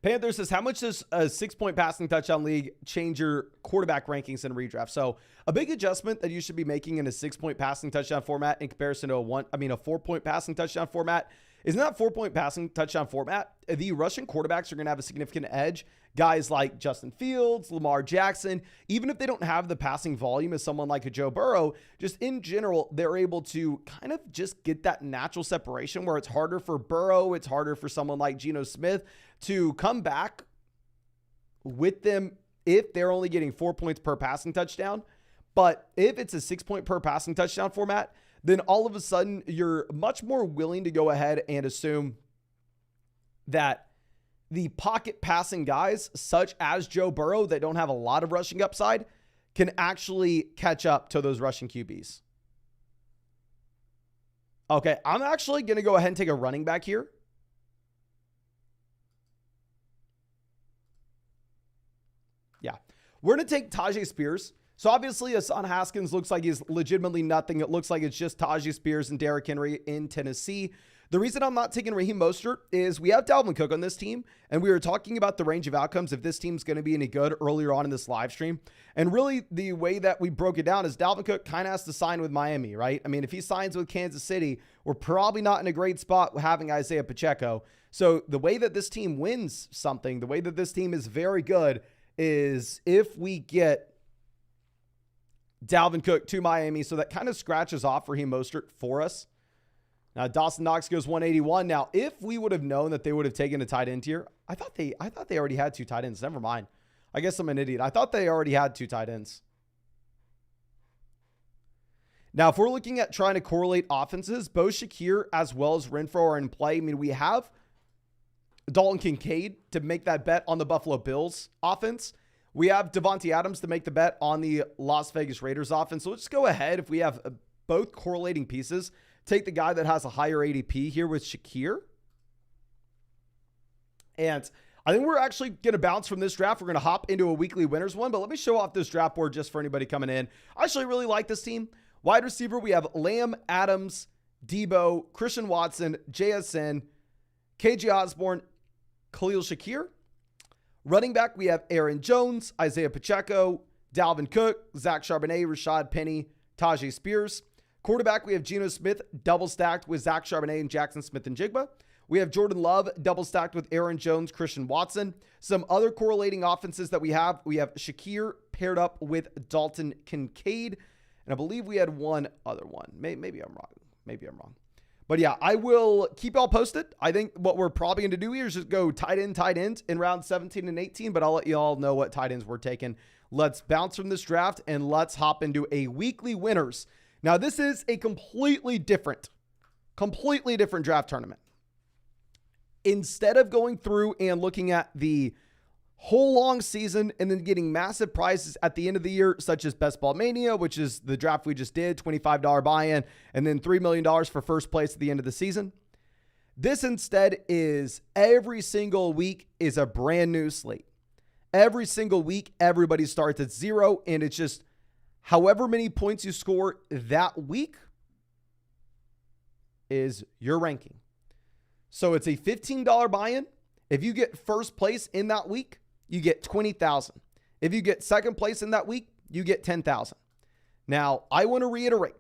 Panther says, how much does a 6-point passing touchdown league change your quarterback rankings in redraft? So a big adjustment that you should be making in a 6-point passing touchdown format in comparison to a 4-point passing touchdown format is not 4-point passing touchdown format. The rushing quarterbacks are going to have a significant edge. Guys like Justin Fields, Lamar Jackson, even if they don't have the passing volume as someone like a Joe Burrow, just in general, they're able to kind of just get that natural separation where it's harder for Burrow, it's harder for someone like Geno Smith to come back with them if they're only getting 4 points per passing touchdown. But if it's a 6-point per passing touchdown format, then all of a sudden you're much more willing to go ahead and assume that the pocket passing guys, such as Joe Burrow, that don't have a lot of rushing upside, can actually catch up to those rushing QBs. Okay, I'm actually going to go ahead and take a running back here. Yeah, we're going to take Tajay Spears. So obviously, Hassan Haskins looks like he's legitimately nothing. It looks like it's just Tajay Spears and Derrick Henry in Tennessee. The reason I'm not taking Raheem Mostert is we have Dalvin Cook on this team, and we were talking about the range of outcomes if this team's going to be any good earlier on in this live stream. And really, the way that we broke it down is Dalvin Cook kind of has to sign with Miami, right? I mean, if he signs with Kansas City, we're probably not in a great spot having Isaiah Pacheco. So the way that this team wins something, the way that this team is very good, is if we get Dalvin Cook to Miami. So that kind of scratches off Raheem Mostert for us. Now, Dawson Knox goes 181. Now, if we would have known that they would have taken a tight end here, I thought they already had 2 tight ends. Never mind. I guess I'm an idiot. I thought they already had 2 tight ends. Now, if we're looking at trying to correlate offenses, both Shakir as well as Renfrow are in play. I mean, we have Dalton Kincaid to make that bet on the Buffalo Bills offense. We have Devontae Adams to make the bet on the Las Vegas Raiders offense. So let's go ahead. If we have both correlating pieces, take the guy that has a higher ADP here with Shakir. And I think we're actually going to bounce from this draft. We're going to hop into a weekly winners one, but let me show off this draft board just for anybody coming in. I actually really like this team. Wide receiver, we have Lamb, Adams, Debo, Christian Watson, JSN, KJ Osborne, Khalil Shakir. Running back, we have Aaron Jones, Isaiah Pacheco, Dalvin Cook, Zach Charbonnet, Rashad Penny, Tajay Spears. Quarterback, we have Geno Smith double stacked with Zach Charbonnet and Jackson Smith-Njigba. We have Jordan Love double stacked with Aaron Jones, Christian Watson. Some other correlating offenses that we have Shakir paired up with Dalton Kincaid. And I believe we had one other one. Maybe I'm wrong. But yeah, I will keep y'all posted. I think what we're probably going to do here is just go tight end in round 17 and 18, but I'll let you all know what tight ends we're taking. Let's bounce from this draft and let's hop into a weekly winners. Now, this is a completely different draft tournament. Instead of going through and looking at the whole long season and then getting massive prizes at the end of the year, such as Best Ball Mania, which is the draft we just did, $25 buy-in, and then $3 million for first place at the end of the season. This instead is every single week is a brand new slate. Every single week, everybody starts at 0, and it's just however many points you score that week is your ranking. So it's a $15 buy-in. If you get first place in that week, you get $20,000. If you get second place in that week, you get $10,000. Now, I want to reiterate,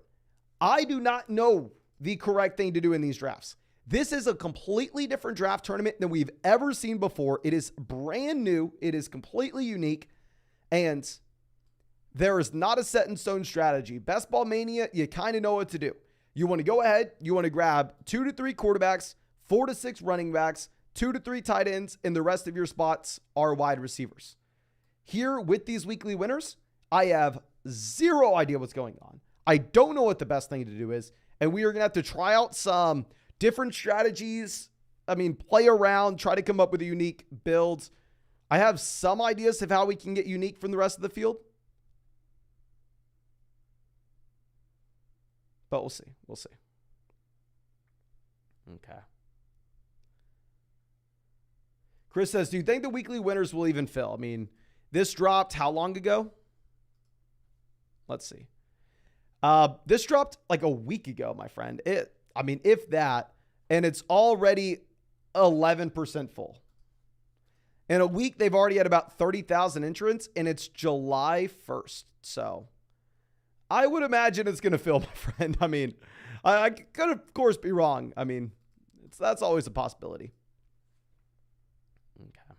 I do not know the correct thing to do in these drafts. This is a completely different draft tournament than we've ever seen before. It is brand new. It is completely unique. And there is not a set in stone strategy. Best Ball Mania, you kind of know what to do. You want to go ahead, you want to grab 2 to 3 quarterbacks, 4 to 6 running backs, 2 to 3 tight ends, and the rest of your spots are wide receivers. Here with these weekly winners, I have zero idea what's going on. I don't know what the best thing to do is, and we are going to have to try out some different strategies. Play around, try to come up with a unique build. I have some ideas of how we can get unique from the rest of the field. But we'll see. We'll see. Okay. Chris says, do you think the weekly winners will even fill? I mean, this dropped how long ago? Let's see. This dropped like a week ago, my friend. If that, and it's already 11% full. In a week, they've already had about 30,000 entrants, and it's July 1st. So I would imagine it's going to fill, my friend. I mean, I could, of course, be wrong. I mean, that's always a possibility. Okay.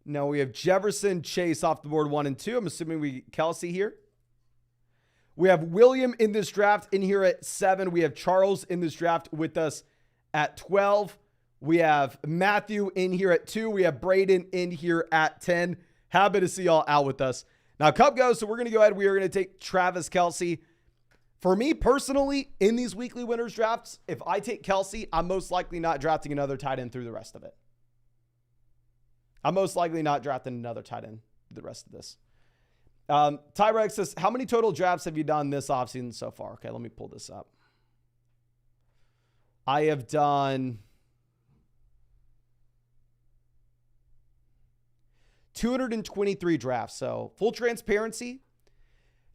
Now we have Jefferson, Chase off the board 1 and 2. I'm assuming we Kelsey here. We have William in this draft in here at 7. We have Charles in this draft with us at 12. We have Matthew in here at 2. We have Braden in here at 10. Happy to see y'all out with us. Now, Cub goes, so we're going to go ahead. We are going to take Travis Kelce. For me personally, in these weekly winners drafts, if I take Kelce, I'm most likely not drafting another tight end through the rest of it. I'm most likely not drafting another tight end through the rest of this. Tyrex says, how many total drafts have you done this offseason so far? Okay, let me pull this up. I have done 223 drafts. So full transparency,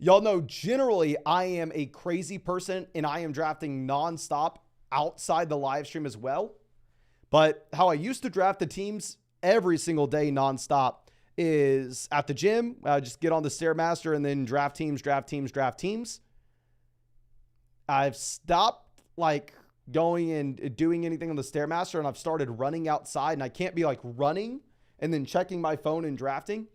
y'all know generally I am a crazy person and I am drafting nonstop outside the live stream as well. But how I used to draft the teams every single day nonstop is at the gym. Just get on the Stairmaster and then draft teams. I've stopped like going and doing anything on the Stairmaster, and I've started running outside, and I can't be like running and then checking my phone and drafting.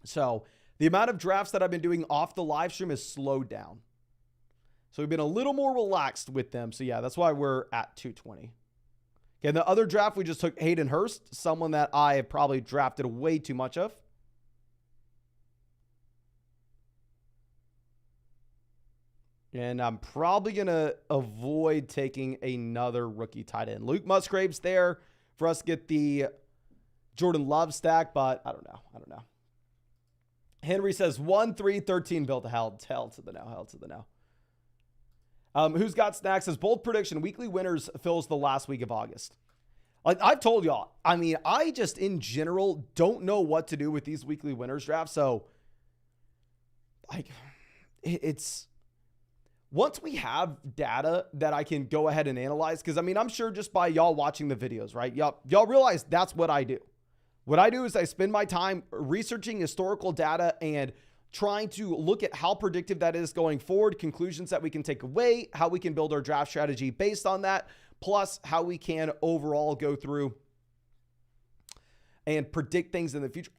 So the amount of drafts that I've been doing off the live stream has slowed down. So we've been a little more relaxed with them. So yeah, that's why we're at 220. Okay, the other draft, we just took Hayden Hurst, someone that I have probably drafted way too much of. And I'm probably going to avoid taking another rookie tight end. Luke Musgrave's there for us to get the Jordan Love stack, but I don't know. Henry says 1-3-13 built. Hell to the no. Who's got snacks? Says bold prediction. Weekly winners fills the last week of August. Like I've told y'all, I mean, I just in general don't know what to do with these weekly winners drafts. So like it's once we have data that I can go ahead and analyze, because I mean, I'm sure just by y'all watching the videos, right? Y'all realize that's what I do. What I do is I spend my time researching historical data and trying to look at how predictive that is going forward, conclusions that we can take away, how we can build our draft strategy based on that, plus how we can overall go through and predict things in the future.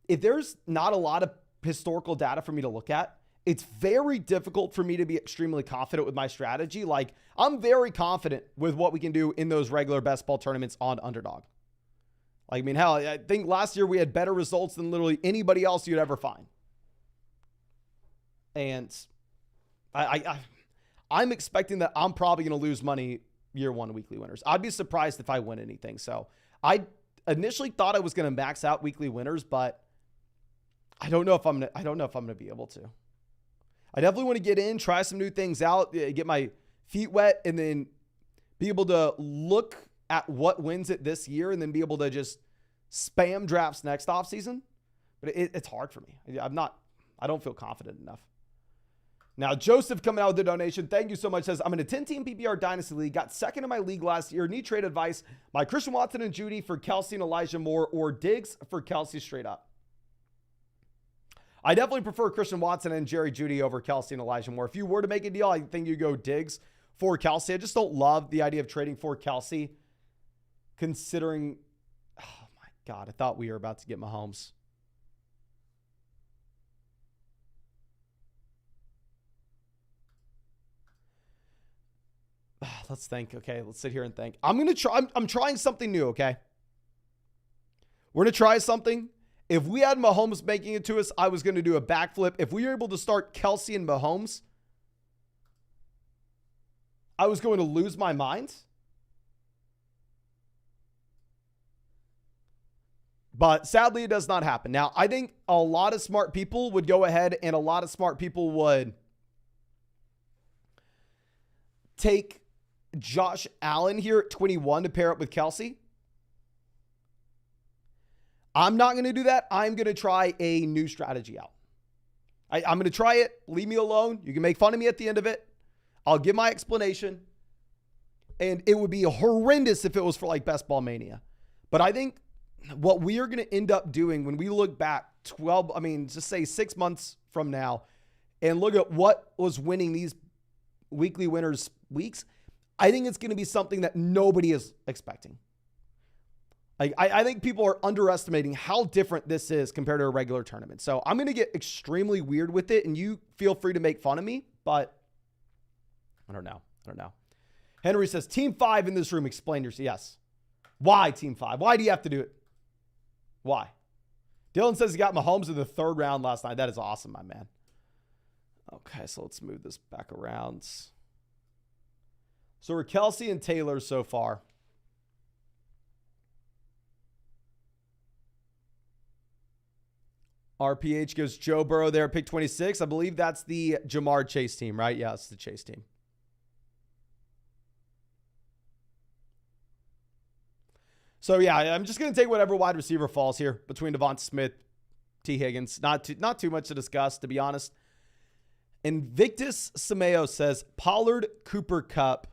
If there's not a lot of historical data for me to look at, it's very difficult for me to be extremely confident with my strategy. Like I'm very confident with what we can do in those regular best ball tournaments on Underdog. Like, I mean, hell, I think last year we had better results than literally anybody else you'd ever find. And I'm expecting that I'm probably going to lose money year one weekly winners. I'd be surprised if I win anything. So I initially thought I was going to max out weekly winners, but I don't know if I'm going to be able to. I definitely want to get in, try some new things out, get my feet wet, and then be able to look at what wins it this year and then be able to just spam drafts next offseason. But it's hard for me. I don't feel confident enough. Now, Joseph coming out with the donation. Thank you so much. Says, I'm in a 10-team PPR Dynasty League. Got second in my league last year. Need trade advice. My Christian Watson and Judy for Kelce and Elijah Moore, or Diggs for Kelce straight up. I definitely prefer Christian Watson and Jerry Judy over Kelce and Elijah Moore. If you were to make a deal, I think you go Diggs for Kelce. I just don't love the idea of trading for Kelce, considering, oh my God, I thought we were about to get Mahomes. Let's think. Okay, let's sit here and think. I'm trying something new, okay? We're going to try something. If we had Mahomes making it to us, I was going to do a backflip. If we were able to start Kelce and Mahomes, I was going to lose my mind. But sadly, it does not happen. Now, I think a lot of smart people would go ahead and a lot of smart people would take Josh Allen here at 21 to pair up with Kelsey. I'm not going to do that. I'm going to try a new strategy out. I'm going to try it. Leave me alone. You can make fun of me at the end of it. I'll give my explanation. And it would be horrendous if it was for like Best Ball Mania. But I think what we are going to end up doing when we look back just say 6 months from now and look at what was winning these weekly winners weeks, I think it's going to be something that nobody is expecting. I think people are underestimating how different this is compared to a regular tournament. So I'm going to get extremely weird with it, and you feel free to make fun of me, but I don't know. Henry says, Team 5 in this room, explain yourself. Yes. Why Team 5? Why do you have to do it? Why? Dylan says he got Mahomes in the 3rd round last night. That is awesome, my man. Okay, so let's move this back around. So we're Kelsey and Taylor so far. RPH goes Joe Burrow there, pick 26. I believe that's the Jamar Chase team, right? Yeah, it's the Chase team. So, yeah, I'm just going to take whatever wide receiver falls here between Devonta Smith, T. Higgins. Not too much to discuss, to be honest. Invictus Sameo says Pollard, Cooper Kupp.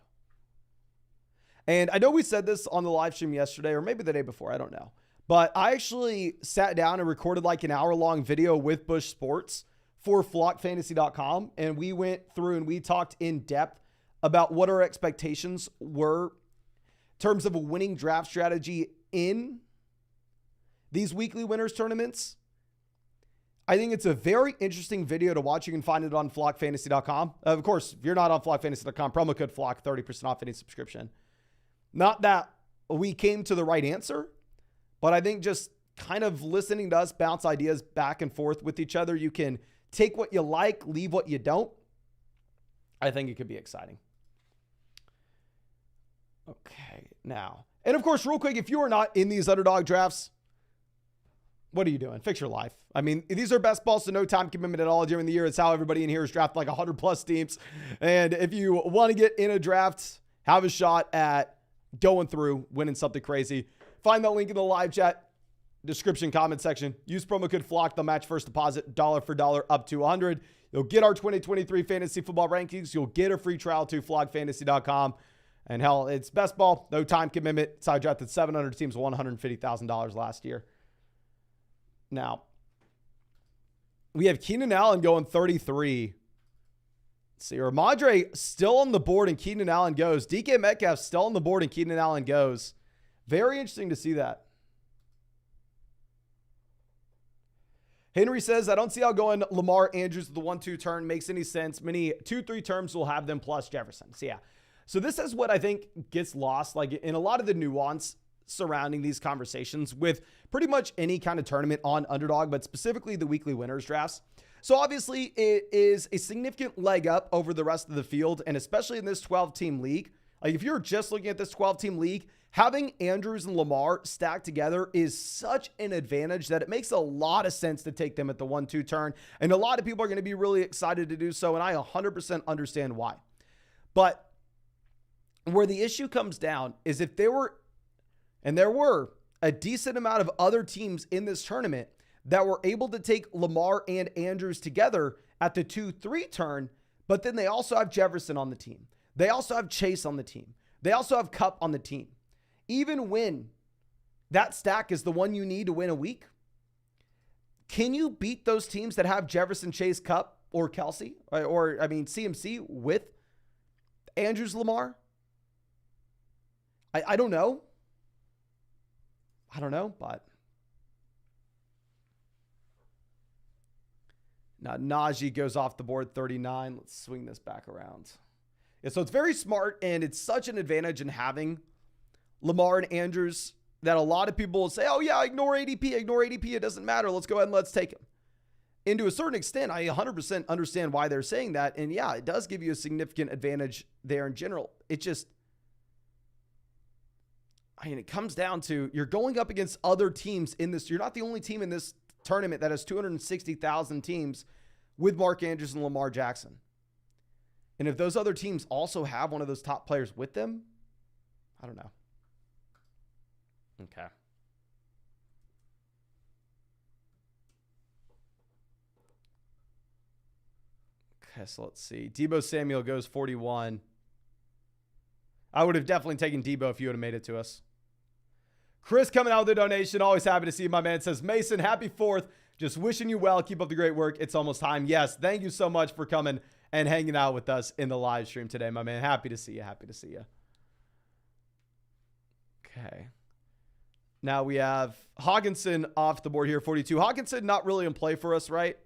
And I know we said this on the live stream yesterday or maybe the day before. I don't know. But I actually sat down and recorded like an hour-long video with Bush Sports for flockfantasy.com. And we went through and we talked in depth about what our expectations were in terms of a winning draft strategy in these weekly winners tournaments. I think it's a very interesting video to watch. You can find it on flockfantasy.com. Of course, if you're not on flockfantasy.com, promo code FLOCK, 30% off any subscription. Not that we came to the right answer, but I think just kind of listening to us bounce ideas back and forth with each other, you can take what you like, leave what you don't. I think it could be exciting. Okay, now. And of course, real quick, if you are not in these underdog drafts, what are you doing? Fix your life. I mean, these are best balls, so no time commitment at all during the year. It's how everybody in here is drafted like 100 plus teams. And if you want to get in a draft, have a shot at going through, winning something crazy, find that link in the live chat, description, comment section. Use promo code FLOCK. They'll match first deposit dollar for dollar up to 100. You'll get our 2023 fantasy football rankings. You'll get a free trial to flockfantasy.com. And hell, it's best ball, no time commitment. So I drafted 700 teams, $150,000 last year. Now, we have Keenan Allen going 33. Let's see, Ramadre still on the board and Keenan Allen goes. DK Metcalf still on the board and Keenan Allen goes. Very interesting to see that. Henry says, I don't see how going Lamar Andrews with the 1-2 turn makes any sense. Many 2-3 terms will have them plus Jefferson. So yeah. So this is what I think gets lost, like in a lot of the nuance surrounding these conversations with pretty much any kind of tournament on Underdog, but specifically the weekly winners drafts. So obviously it is a significant leg up over the rest of the field, and especially in this 12-team league. Like if you're just looking at this 12-team league, having Andrews and Lamar stacked together is such an advantage that it makes a lot of sense to take them at the 1-2 turn. And a lot of people are going to be really excited to do so, and I 100% understand why. But where the issue comes down is if there were a decent amount of other teams in this tournament that were able to take Lamar and Andrews together at the 2-3 turn, but then they also have Jefferson on the team. They also have Chase on the team. They also have Kupp on the team. Even when that stack is the one you need to win a week, can you beat those teams that have Jefferson, Chase, Kupp, or Kelsey, or CMC with Andrews, Lamar? I don't know. But now Najee goes off the board 39. Let's swing this back around. Yeah, so it's very smart, and it's such an advantage in having Lamar and Andrews that a lot of people will say, oh yeah, ignore ADP, it doesn't matter. Let's go ahead and let's take him. And to a certain extent, I 100% understand why they're saying that. And yeah, it does give you a significant advantage there in general. It just, I mean, it comes down to you're going up against other teams in this. You're not the only team in this tournament that has 260,000 teams with Mark Andrews and Lamar Jackson. And if those other teams also have one of those top players with them, I don't know. Okay. Okay, so let's see. Deebo Samuel goes 41. I would have definitely taken Deebo if you would have made it to us. Chris coming out with a donation. Always happy to see you, my man. Says, Mason, happy 4th. Just wishing you well. Keep up the great work. It's almost time. Yes, thank you so much for coming and hanging out with us in the live stream today, my man. Happy to see you. Happy to see you. Okay. Now we have Hawkinson off the board here, 42. Hawkinson not really in play for us, right?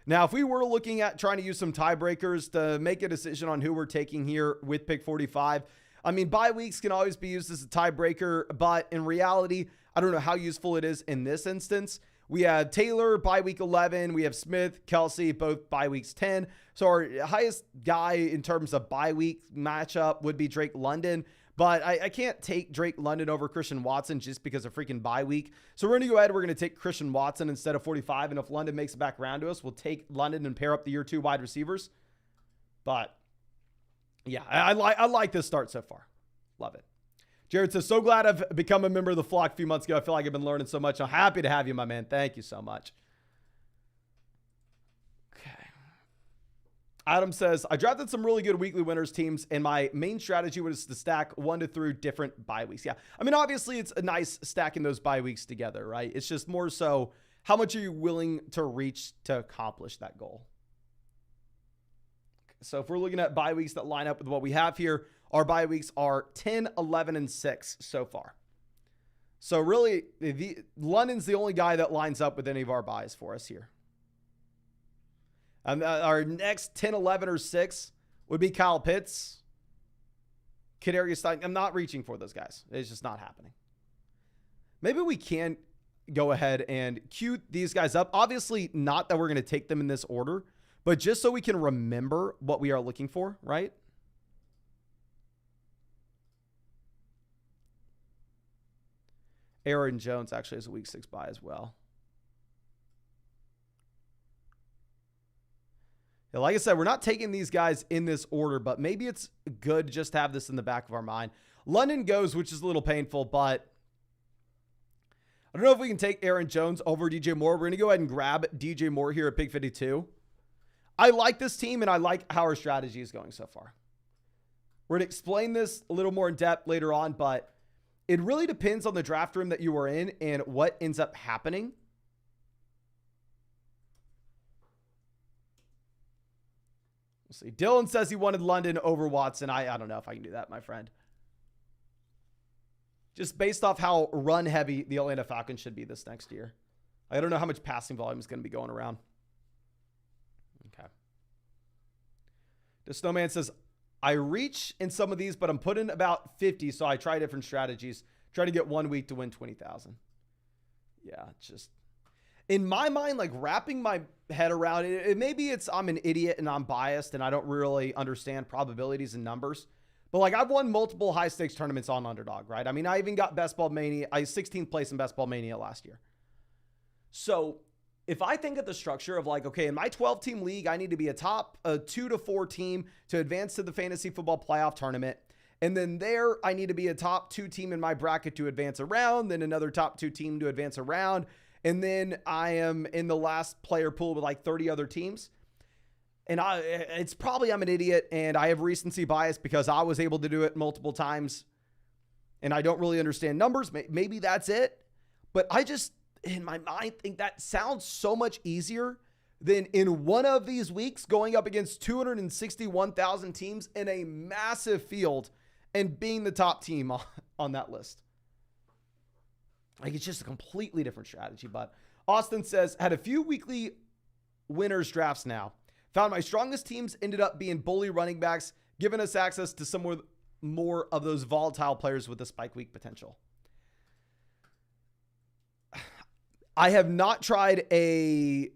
Now, if we were looking at trying to use some tiebreakers to make a decision on who we're taking here with pick 45, I mean, bye weeks can always be used as a tiebreaker, but in reality, I don't know how useful it is in this instance. We have Taylor bye week 11. We have Smith, Kelsey, both bye weeks 10. So our highest guy in terms of bye week matchup would be Drake London. But I can't take Drake London over Christian Watson just because of freaking bye week. So we're going to go ahead. We're going to take Christian Watson instead of 45. And if London makes it back around to us, we'll take London and pair up the year 2 wide receivers. But yeah, I like this start so far. Love it. Jared says, so glad I've become a member of the flock a few months ago. I feel like I've been learning so much. I'm happy to have you, my man. Thank you so much. Okay. Adam says, I drafted some really good weekly winners teams, and my main strategy was to stack 1 to 3 different bye weeks. Yeah. I mean, obviously, it's a nice stacking those bye weeks together, right? It's just more so, how much are you willing to reach to accomplish that goal? So if we're looking at bye weeks that line up with what we have here, our bye weeks are 10, 11, and 6 so far. So really, London's the only guy that lines up with any of our buys for us here. And our next 10, 11, or 6 would be Kyle Pitts, Kadarius Stein. I'm not reaching for those guys. It's just not happening. Maybe we can go ahead and queue these guys up. Obviously, not that we're going to take them in this order, but just so we can remember what we are looking for, right? Aaron Jones actually has a week 6 bye as well. Yeah, like I said, we're not taking these guys in this order, but maybe it's good to just have this in the back of our mind. London goes, which is a little painful, but I don't know if we can take Aaron Jones over DJ Moore. We're going to go ahead and grab DJ Moore here at pick 52. I like this team, and I like how our strategy is going so far. We're going to explain this a little more in depth later on, but it really depends on the draft room that you are in and what ends up happening. We'll see. Dylan says he wanted London over Watson. I don't know if I can do that, my friend. Just based off how run heavy the Atlanta Falcons should be this next year. I don't know how much passing volume is going to be going around. Okay. The Snowman says, I reach in some of these, but I'm putting about 50, so I try different strategies. Try to get 1 week to win 20,000. Yeah, just in my mind, like wrapping my head around it, maybe it's I'm an idiot and I'm biased and I don't really understand probabilities and numbers. But like I've won multiple high stakes tournaments on Underdog, right? I mean, I even got Best Ball Mania. I 16th place in Best Ball Mania last year. So if I think of the structure of like, okay, in my 12-team league, I need to be a top 2 to 4 team to advance to the fantasy football playoff tournament. And then there, I need to be a top 2 team in my bracket to advance around, then another top 2 team to advance around. And then I am in the last player pool with like 30 other teams. And it's probably I'm an idiot and I have recency bias because I was able to do it multiple times and I don't really understand numbers. Maybe that's it. But I just, in my mind, think that sounds so much easier than in one of these weeks going up against 261,000 teams in a massive field and being the top team on that list. Like it's just a completely different strategy. But Austin says, had a few weekly winners drafts now. Found my strongest teams ended up being bully running backs, giving us access to some more of those volatile players with the spike week potential. I have not tried a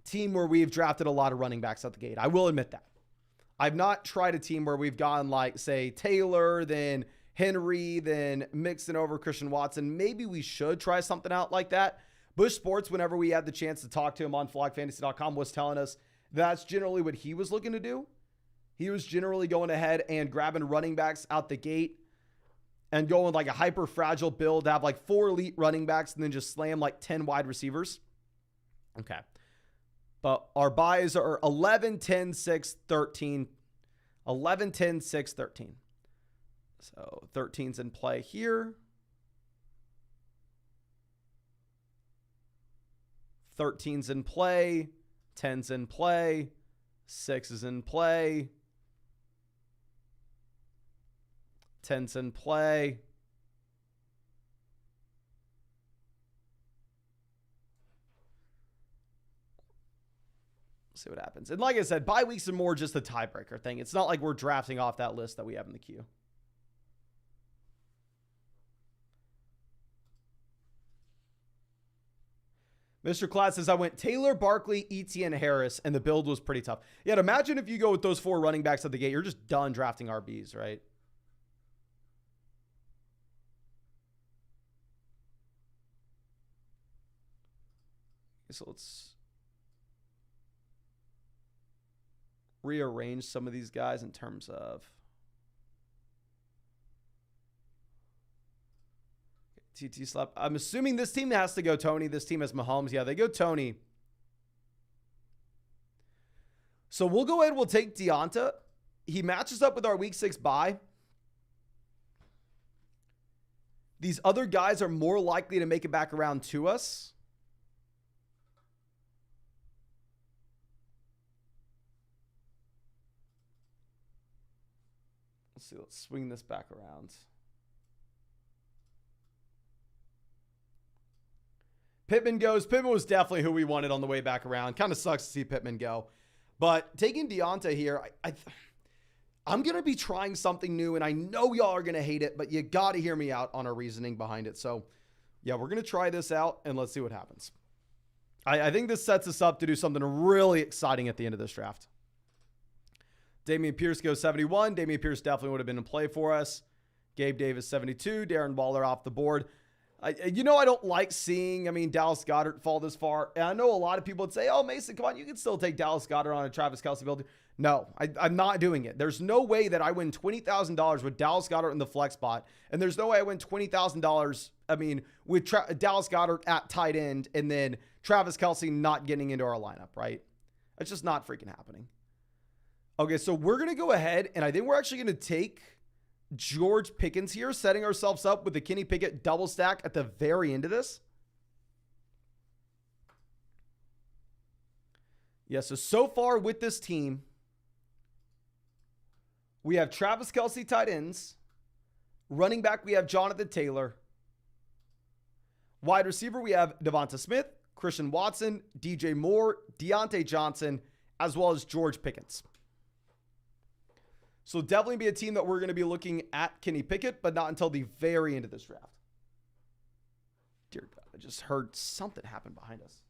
team where we've drafted a lot of running backs out the gate. I will admit that. I've not tried a team where we've gone like, say, Taylor, then Henry, then Mixon over Christian Watson. Maybe we should try something out like that. Bush Sports, whenever we had the chance to talk to him on flogfantasy.com, was telling us that's generally what he was looking to do. He was generally going ahead and grabbing running backs out the gate and going like a hyper fragile build to have like 4 elite running backs and then just slam like 10 wide receivers. Okay. But our buys are 11, 10, 6, 13. 11, 10, 6, 13. So 13's in play here. 13's in play. 10's in play. 6 is in play. 10's in play. See what happens. And like I said, bye weeks are more just a tiebreaker thing. It's not like we're drafting off that list that we have in the queue. Mr. Class says, I went Taylor, Barkley, Etienne, Harris, and the build was pretty tough. Yeah, imagine if you go with those 4 running backs at the gate, you're just done drafting RBs, right? Okay, so let's rearrange some of these guys in terms of TT slap. I'm assuming this team has to go Tony. This team has Mahomes. Yeah, they go Tony. So we'll go ahead. We'll take Deonta. He matches up with our week 6 bye. These other guys are more likely to make it back around to us. Let's see. Let's swing this back around. Pittman goes. Pittman was definitely who we wanted on the way back around. Kind of sucks to see Pittman go. But taking Deonta here, I'm going to be trying something new, and I know y'all are going to hate it, but you got to hear me out on our reasoning behind it. So, yeah, we're going to try this out, and let's see what happens. I think this sets us up to do something really exciting at the end of this draft. Damian Pierce goes 71. Damian Pierce definitely would have been in play for us. Gabe Davis, 72. Darren Waller off the board. I don't like seeing, Dallas Goedert fall this far. And I know a lot of people would say, oh, Mason, come on, you can still take Dallas Goedert on a Travis Kelce build. No, I'm not doing it. There's no way that I win $20,000 with Dallas Goedert in the flex spot. And there's no way I win $20,000, with Dallas Goedert at tight end and then Travis Kelce not getting into our lineup, right? It's just not freaking happening. Okay, so we're going to go ahead, and I think we're actually going to take George Pickens here, setting ourselves up with the Kenny Pickett double stack at the very end of this. Yeah, so far with this team, we have Travis Kelce tight ends. Running back, we have Jonathan Taylor. Wide receiver, we have Devonta Smith, Christian Watson, DJ Moore, Deontay Johnson, as well as George Pickens. So definitely be a team that we're going to be looking at Kenny Pickett, but not until the very end of this draft. Dear God, I just heard something happen behind us.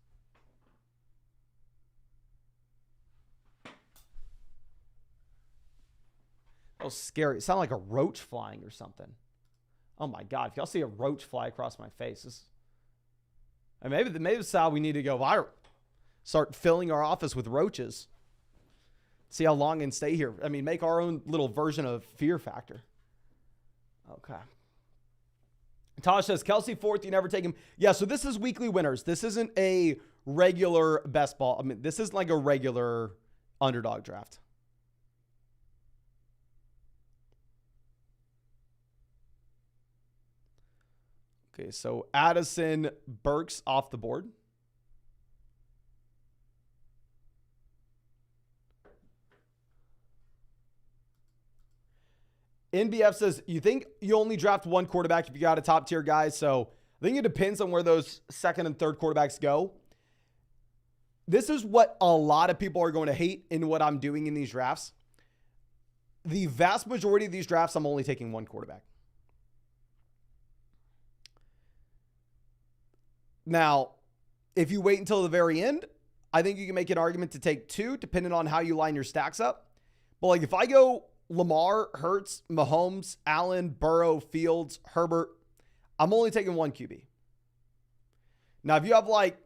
That was scary. It sounded like a roach flying or something. Oh my God, if y'all see a roach fly across my face, maybe this is how we need to go viral. Start filling our office with roaches. See how long and stay here. Make our own little version of Fear Factor. Okay. Tosh says, Kelce 4th, you never take him. Yeah, so this is weekly winners. This isn't a regular best ball. This isn't like a regular underdog draft. Okay, so Addison Burks off the board. NBF says, you think you only draft one quarterback if you got a top tier guy? So I think it depends on where those second and third quarterbacks go. This is what a lot of people are going to hate in what I'm doing in these drafts. The vast majority of these drafts, I'm only taking one quarterback. Now, if you wait until the very end, I think you can make an argument to take 2, depending on how you line your stacks up. But if I go Lamar, Hurts, Mahomes, Allen, Burrow, Fields, Herbert, I'm only taking one QB. Now, if you have like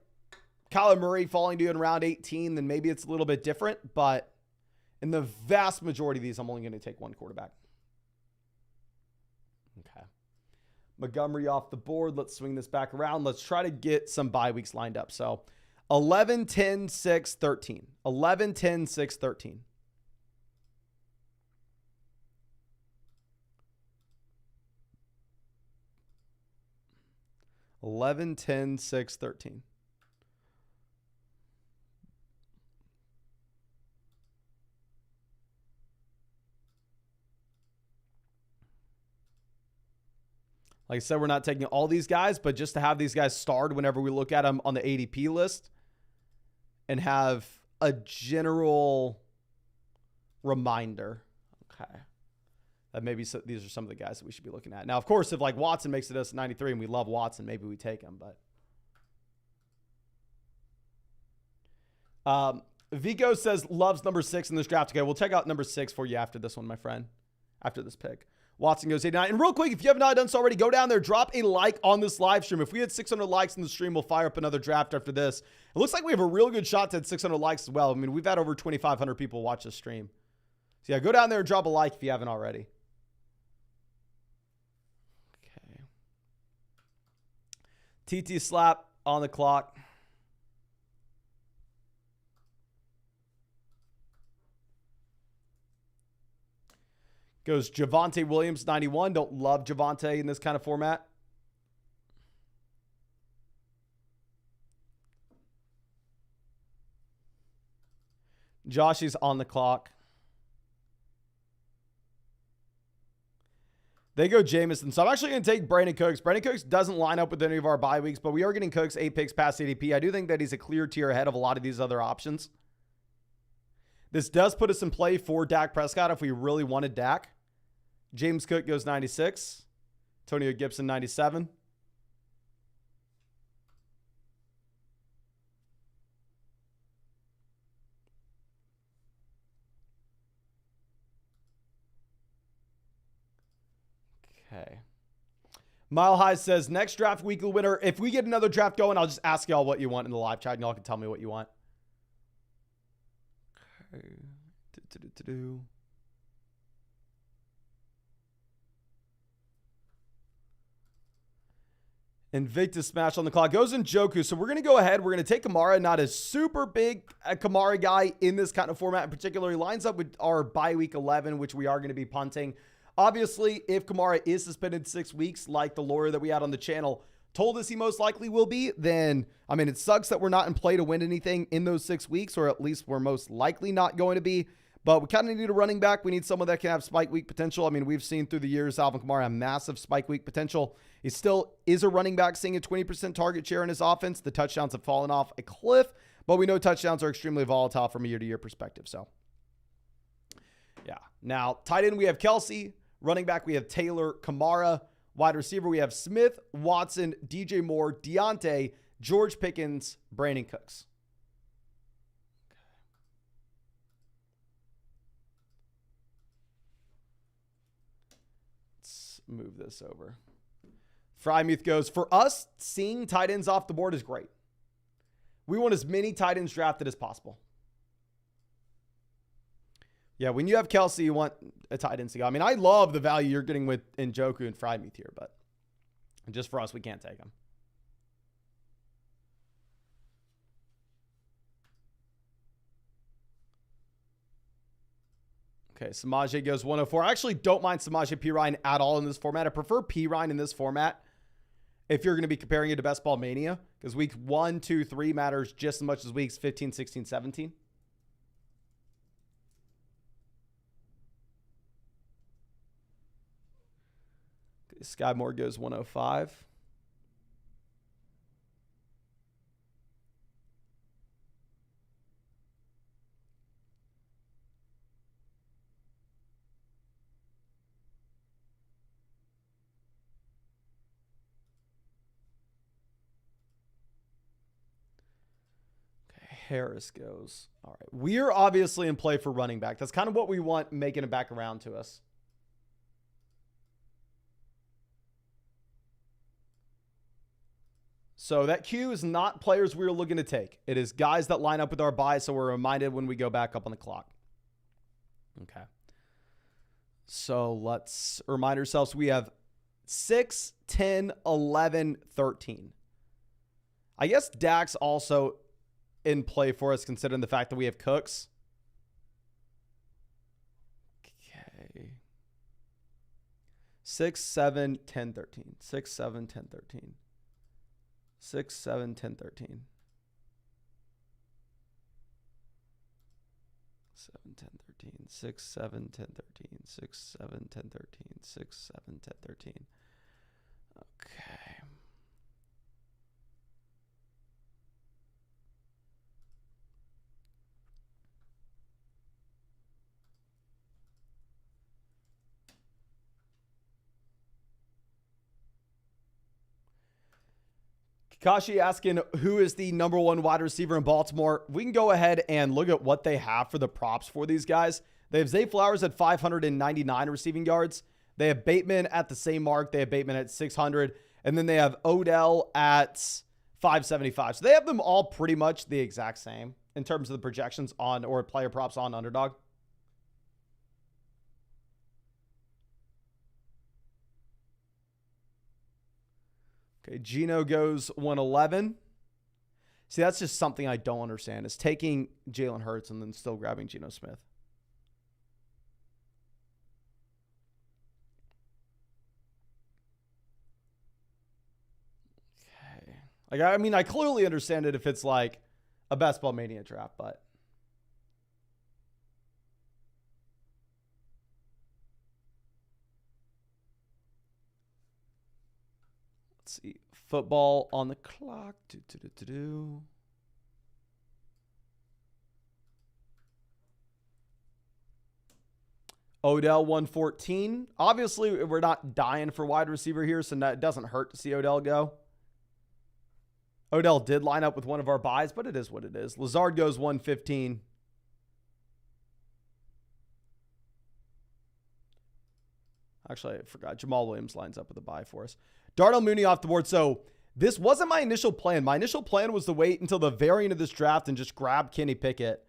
Kyler Murray falling to you in round 18, then maybe it's a little bit different. But in the vast majority of these, I'm only going to take one quarterback. Okay. Montgomery off the board. Let's swing this back around. Let's try to get some bye weeks lined up. So 11, 10, 6, 13. 11, 10, 6, 13. 11, 10, 6, 13. Like I said, we're not taking all these guys, but just to have these guys starred whenever we look at them on the ADP list and have a general reminder. Okay. That maybe these are some of the guys that we should be looking at. Now, of course, if like Watson makes it us 93 and we love Watson, maybe we take him. But Vico says loves number 6 in this draft. Okay, we'll check out number 6 for you after this one, my friend. After this pick. Watson goes 89. And real quick, if you have not done so already, go down there, drop a like on this live stream. If we had 600 likes in the stream, we'll fire up another draft after this. It looks like we have a real good shot to hit 600 likes as well. I mean, we've had over 2,500 people watch this stream. So yeah, go down there and drop a like if you haven't already. Okay. TT slap on the clock. Goes Javonte Williams, 91. Don't love Javonte in this kind of format. Josh is on the clock. They go Jameson. So I'm actually going to take Brandon Cooks. Brandon Cooks doesn't line up with any of our bye weeks, but we are getting Cooks 8 picks past ADP. I do think that he's a clear tier ahead of a lot of these other options. This does put us in play for Dak Prescott if we really wanted Dak. James Cook goes 96. Antonio Gibson, 97. Okay. Mile High says, next draft weekly winner. If we get another draft going, I'll just ask y'all what you want in the live chat, and y'all can tell me what you want. Okay. Invictus smash on the clock. Goes in Njoku. So we're going to go ahead. We're going to take Kamara. Not a super big Kamara guy in this kind of format in particular. He lines up with our bye week 11, which we are going to be punting. Obviously, if Kamara is suspended 6 weeks, like the lawyer that we had on the channel told us he most likely will be, then, I mean, it sucks that we're not in play to win anything in those 6 weeks, or at least we're most likely not going to be. But we kind of need a running back. We need someone that can have spike week potential. I mean, we've seen through the years Alvin Kamara have massive spike week potential. He still is a running back, seeing a 20% target share in his offense. The touchdowns have fallen off a cliff, but we know touchdowns are extremely volatile from a year-to-year perspective. So, yeah. Now, tight end, we have Kelsey. Running back, we have Taylor, Kamara. Wide receiver, we have Smith, Watson, DJ Moore, Deontay, George Pickens, Brandon Cooks. Let's move this over. Frymuth goes, for us, seeing tight ends off the board is great. We want as many tight ends drafted as possible. Yeah, when you have Kelsey, you want a tight end to go. I mean, I love the value you're getting with Njoku and Frymuth here, but just for us, we can't take him. Okay, Samaje goes 104. I actually don't mind Samaje Perine at all in this format. I prefer Perine in this format if you're going to be comparing it to Best Ball Mania, because weeks 1, 2, 3 matters just as much as weeks 15, 16, 17. Sky Moore goes 105. Okay. Harris goes. All right. We're obviously in play for running back. That's kind of what we want, making it back around to us. So that Q is not players we're looking to take. It is guys that line up with our buy, so we're reminded when we go back up on the clock. Okay. So let's remind ourselves we have 6, 10, 11, 13. I guess Dak's also in play for us, considering the fact that we have Cooks. Okay. 6, 7, 10, 13. 6, 7, 10, 13. 6, 7, 10, 13. 7, 10, 13. 6, 7, 10, 13. 6, 7, 10, 13. 6, 7, 10, 13. Okay. Kakashi asking who is the number one wide receiver in Baltimore. We can go ahead and look at what they have for the props for these guys. They have Zay Flowers at 599 receiving yards. They have Bateman at the same mark. They have Bateman at 600. And then they have Odell at 575. So they have them all pretty much the exact same in terms of the projections on, or player props on Underdog. Okay, Geno goes 111. See, that's just something I don't understand, is taking Jalen Hurts and then still grabbing Geno Smith. Okay. Like, I mean, I clearly understand it if it's like a best ball mania draft, but let's see. Football on the clock. Odell 114. Obviously, we're not dying for wide receiver here, so it doesn't hurt to see Odell go. Odell did line up with one of our buys, but it is what it is. Lazard goes 115. Actually, I forgot. Jamal Williams lines up with a buy for us. Darnell Mooney off the board. So this wasn't my initial plan. My initial plan was to wait until the very end of this draft and just grab Kenny Pickett.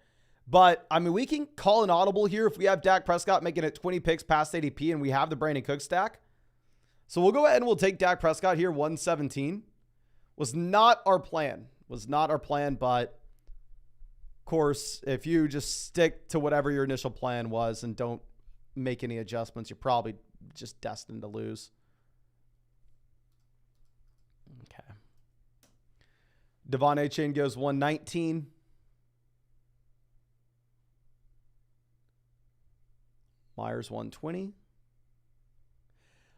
But, I mean, we can call an audible here if we have Dak Prescott making it 20 picks past ADP and we have the Brandon Cook stack. So we'll go ahead and we'll take Dak Prescott here, 117. Was not our plan. Was not our plan, but, of course, if you just stick to whatever your initial plan was and don't make any adjustments, you're probably just destined to lose. Okay. Devon A-Chain goes 119. Myers 120.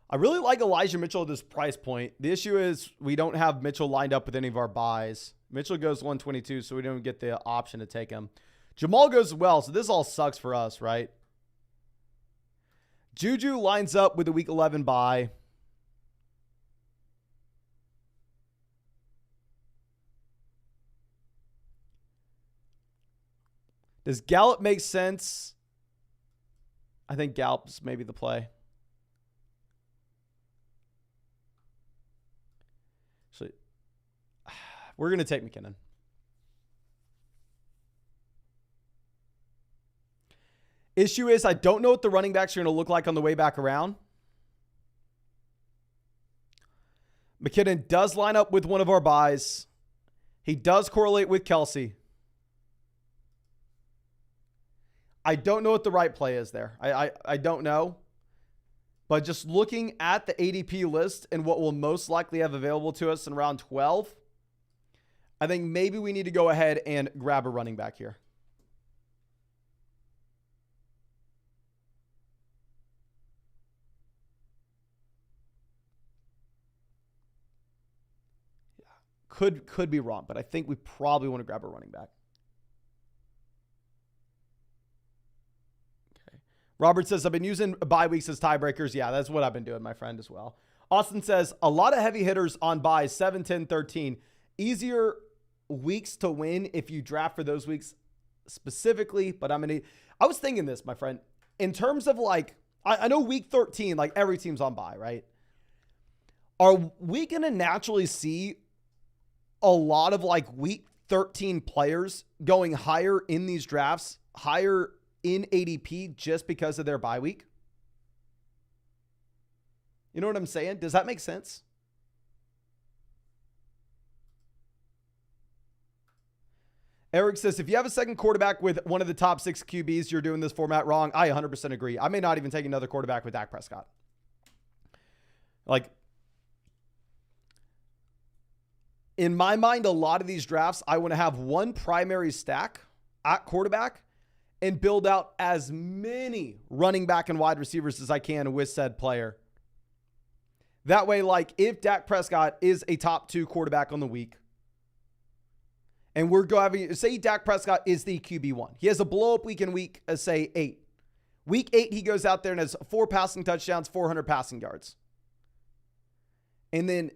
I really like Elijah Mitchell at this price point. The issue is we don't have Mitchell lined up with any of our buys. Mitchell goes 122, so we don't get the option to take him. Jamal goes as well, so this all sucks for us, right? Juju lines up with a week 11 bye. Does Gallup make sense? I think Gallup's maybe the play. So we're going to take McKinnon. Issue is I don't know what the running backs are going to look like on the way back around. McKinnon does line up with one of our buys. He does correlate with Kelsey. I don't know what the right play is there. I don't know. But just looking at the ADP list and what we'll most likely have available to us in round 12, I think maybe we need to go ahead and grab a running back here. Yeah, could be wrong, but I think we probably want to grab a running back. Robert says, I've been using bye weeks as tiebreakers. Yeah, that's what I've been doing, my friend, as well. Austin says, a lot of heavy hitters on buys, 7, 10, 13. Easier weeks to win if you draft for those weeks specifically, but I was thinking this, my friend, in terms of like, I know week 13, like every team's on bye, right? Are we going to naturally see a lot of like week 13 players going higher in these drafts, higher in ADP just because of their bye week? You know what I'm saying? Does that make sense? Eric says, if you have a second quarterback with one of the top 6 QBs, you're doing this format wrong. I 100% agree. I may not even take another quarterback with Dak Prescott. Like, in my mind, a lot of these drafts, I want to have one primary stack at quarterback and build out as many running back and wide receivers as I can with said player. That way, like, if Dak Prescott is a top 2 quarterback on the week, and we're going, say Dak Prescott is the QB1. He has a blow-up week in week, say 8. Week 8, he goes out there and has 4 passing touchdowns, 400 passing yards. And then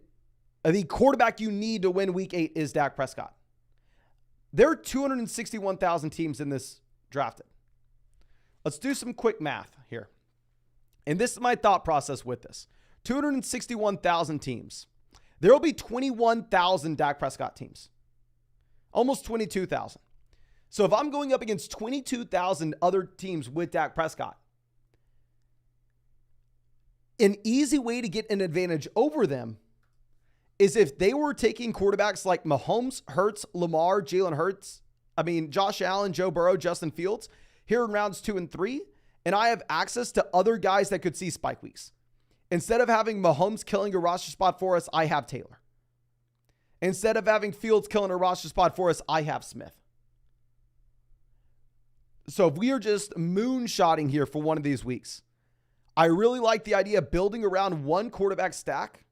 the quarterback you need to win week 8 is Dak Prescott. There are 261,000 teams in this drafted. Let's do some quick math here. And this is my thought process with this. 261,000 teams. There will be 21,000 Dak Prescott teams. Almost 22,000. So if I'm going up against 22,000 other teams with Dak Prescott, an easy way to get an advantage over them is if they were taking quarterbacks like Mahomes, Hurts, Lamar, Jalen Hurts, Josh Allen, Joe Burrow, Justin Fields, here in rounds 2 and 3, and I have access to other guys that could see spike weeks. Instead of having Mahomes killing a roster spot for us, I have Taylor. Instead of having Fields killing a roster spot for us, I have Smith. So if we are just moonshotting here for one of these weeks, I really like the idea of building around one quarterback stack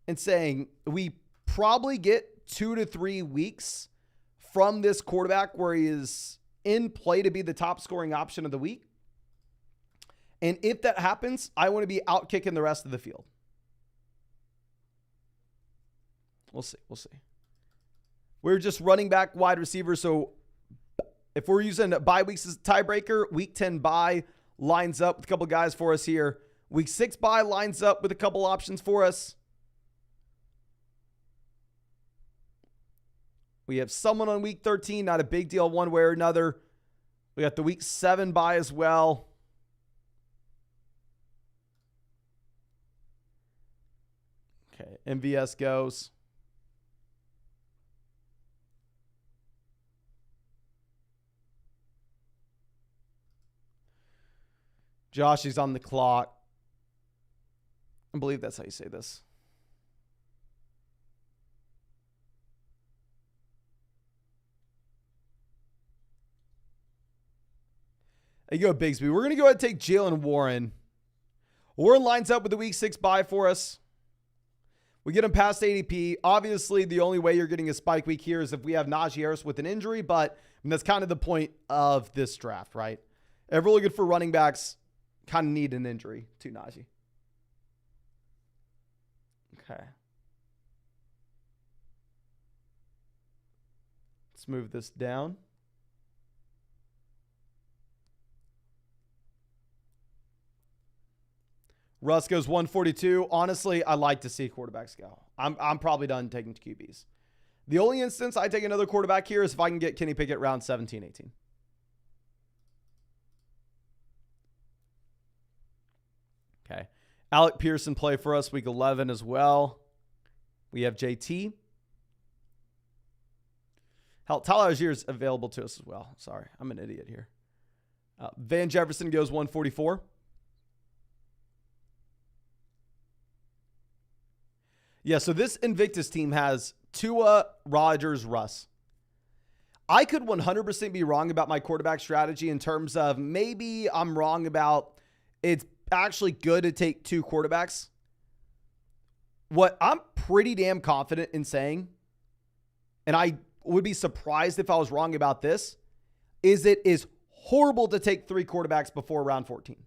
and saying we probably get 2 to 3 weeks from this quarterback where he is in play to be the top scoring option of the week. And if that happens, I want to be out kicking the rest of the field. We'll see. We're just running back wide receiver. So if we're using bye weeks as a tiebreaker, week 10 bye lines up with a couple guys for us here. Week 6 bye lines up with a couple options for us. We have someone on week 13, not a big deal one way or another. We got the week 7 bye as well. Okay, MVS goes. Josh is on the clock. I believe that's how you say this. There you go, Bigsby. We're going to go ahead and take Jalen Warren. Warren lines up with the week 6 bye for us. We get him past ADP. Obviously, the only way you're getting a spike week here is if we have Najee Harris with an injury, but that's kind of the point of this draft, right? If we're looking for running backs, kind of need an injury to Najee. Okay. Let's move this down. Russ goes 142. Honestly, I like to see quarterbacks go. I'm probably done taking QBs. The only instance I take another quarterback here is if I can get Kenny Pickett round 17, 18. Okay. Alec Pearson play for us week 11 as well. We have JT. Hell, Tyler Allgeier's available to us as well. Sorry, I'm an idiot here. Van Jefferson goes 144. Yeah, so this Invictus team has Tua, Rodgers, Russ. I could 100% be wrong about my quarterback strategy in terms of maybe I'm wrong about it's actually good to take 2 quarterbacks. What I'm pretty damn confident in saying, and I would be surprised if I was wrong about this, is it is horrible to take 3 quarterbacks before round 14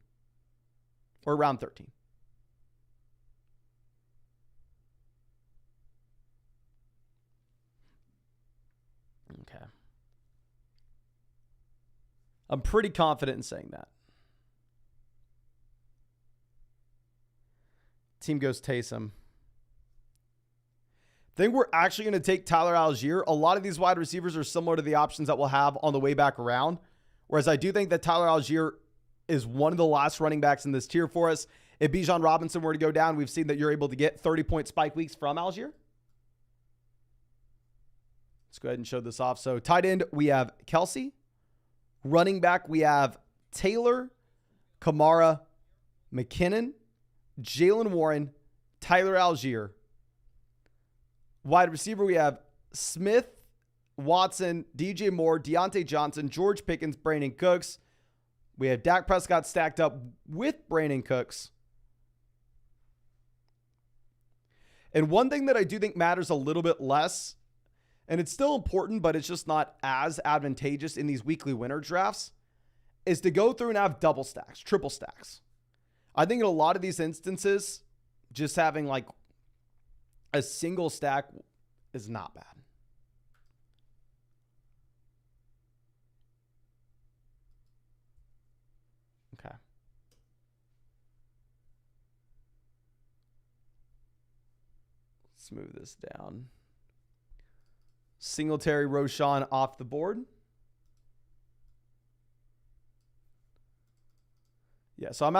or round 13. Okay. I'm pretty confident in saying that. Team goes Taysom. I think we're actually going to take Tyler Algier. A lot of these wide receivers are similar to the options that we'll have on the way back around. Whereas I do think that Tyler Algier is one of the last running backs in this tier for us. If Bijan Robinson were to go down, we've seen that you're able to get 30-point spike weeks from Algier. Let's go ahead and show this off. So tight end, we have Kelsey. Running back, we have Taylor, Kamara, McKinnon, Jalen Warren, Tyler Algier. Wide receiver, we have Smith, Watson, DJ Moore, Deontay Johnson, George Pickens, Brandon Cooks. We have Dak Prescott stacked up with Brandon Cooks. And one thing that I do think matters a little bit less, and it's still important, but it's just not as advantageous in these weekly winner drafts, is to go through and have double stacks, triple stacks. I think in a lot of these instances, just having like a single stack is not bad. Okay. Let's move this down. Singletary, Roshan off the board. Yeah, so I'm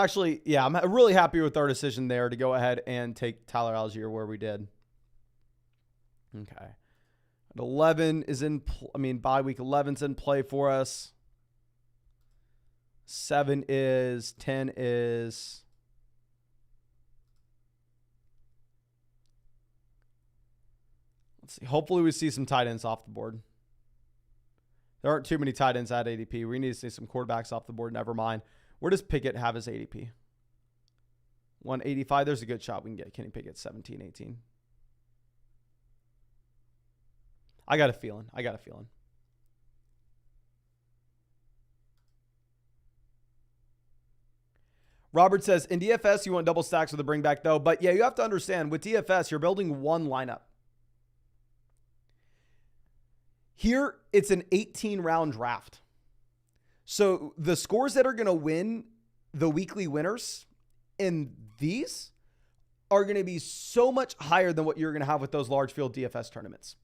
really happy with our decision there to go ahead and take Tyler Algier where we did. Okay. And 11 is bye week 11's in play for us. 7 is, 10 is. Let's see. Hopefully we see some tight ends off the board. There aren't too many tight ends at ADP. We need to see some quarterbacks off the board. Never mind. Where does Pickett have his ADP? 185. There's a good shot we can get Kenny Pickett 17, 18. I got a feeling. Robert says, in DFS, you want double stacks with a bring back, though. But yeah, you have to understand, with DFS, you're building one lineup. Here, it's an 18-round draft. So the scores that are going to win the weekly winners in these are going to be so much higher than what you're going to have with those large field DFS tournaments.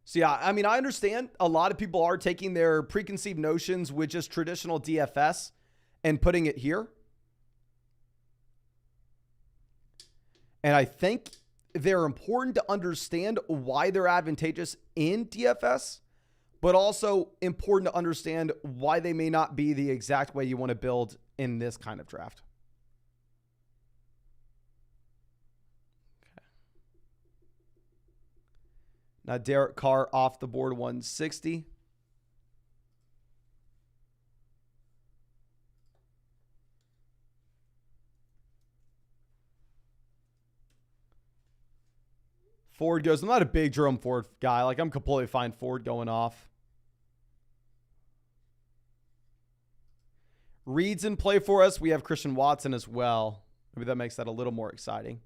So yeah, I understand a lot of people are taking their preconceived notions with just traditional DFS and putting it here. And I think they're important to understand why they're advantageous in DFS, but also important to understand why they may not be the exact way you want to build in this kind of draft. Okay. Now, Derek Carr off the board, 160. Ford goes, I'm not a big Jerome Ford guy. Like, I'm completely fine Ford going off. Reed's in play for us. We have Christian Watson as well. Maybe that makes that a little more exciting.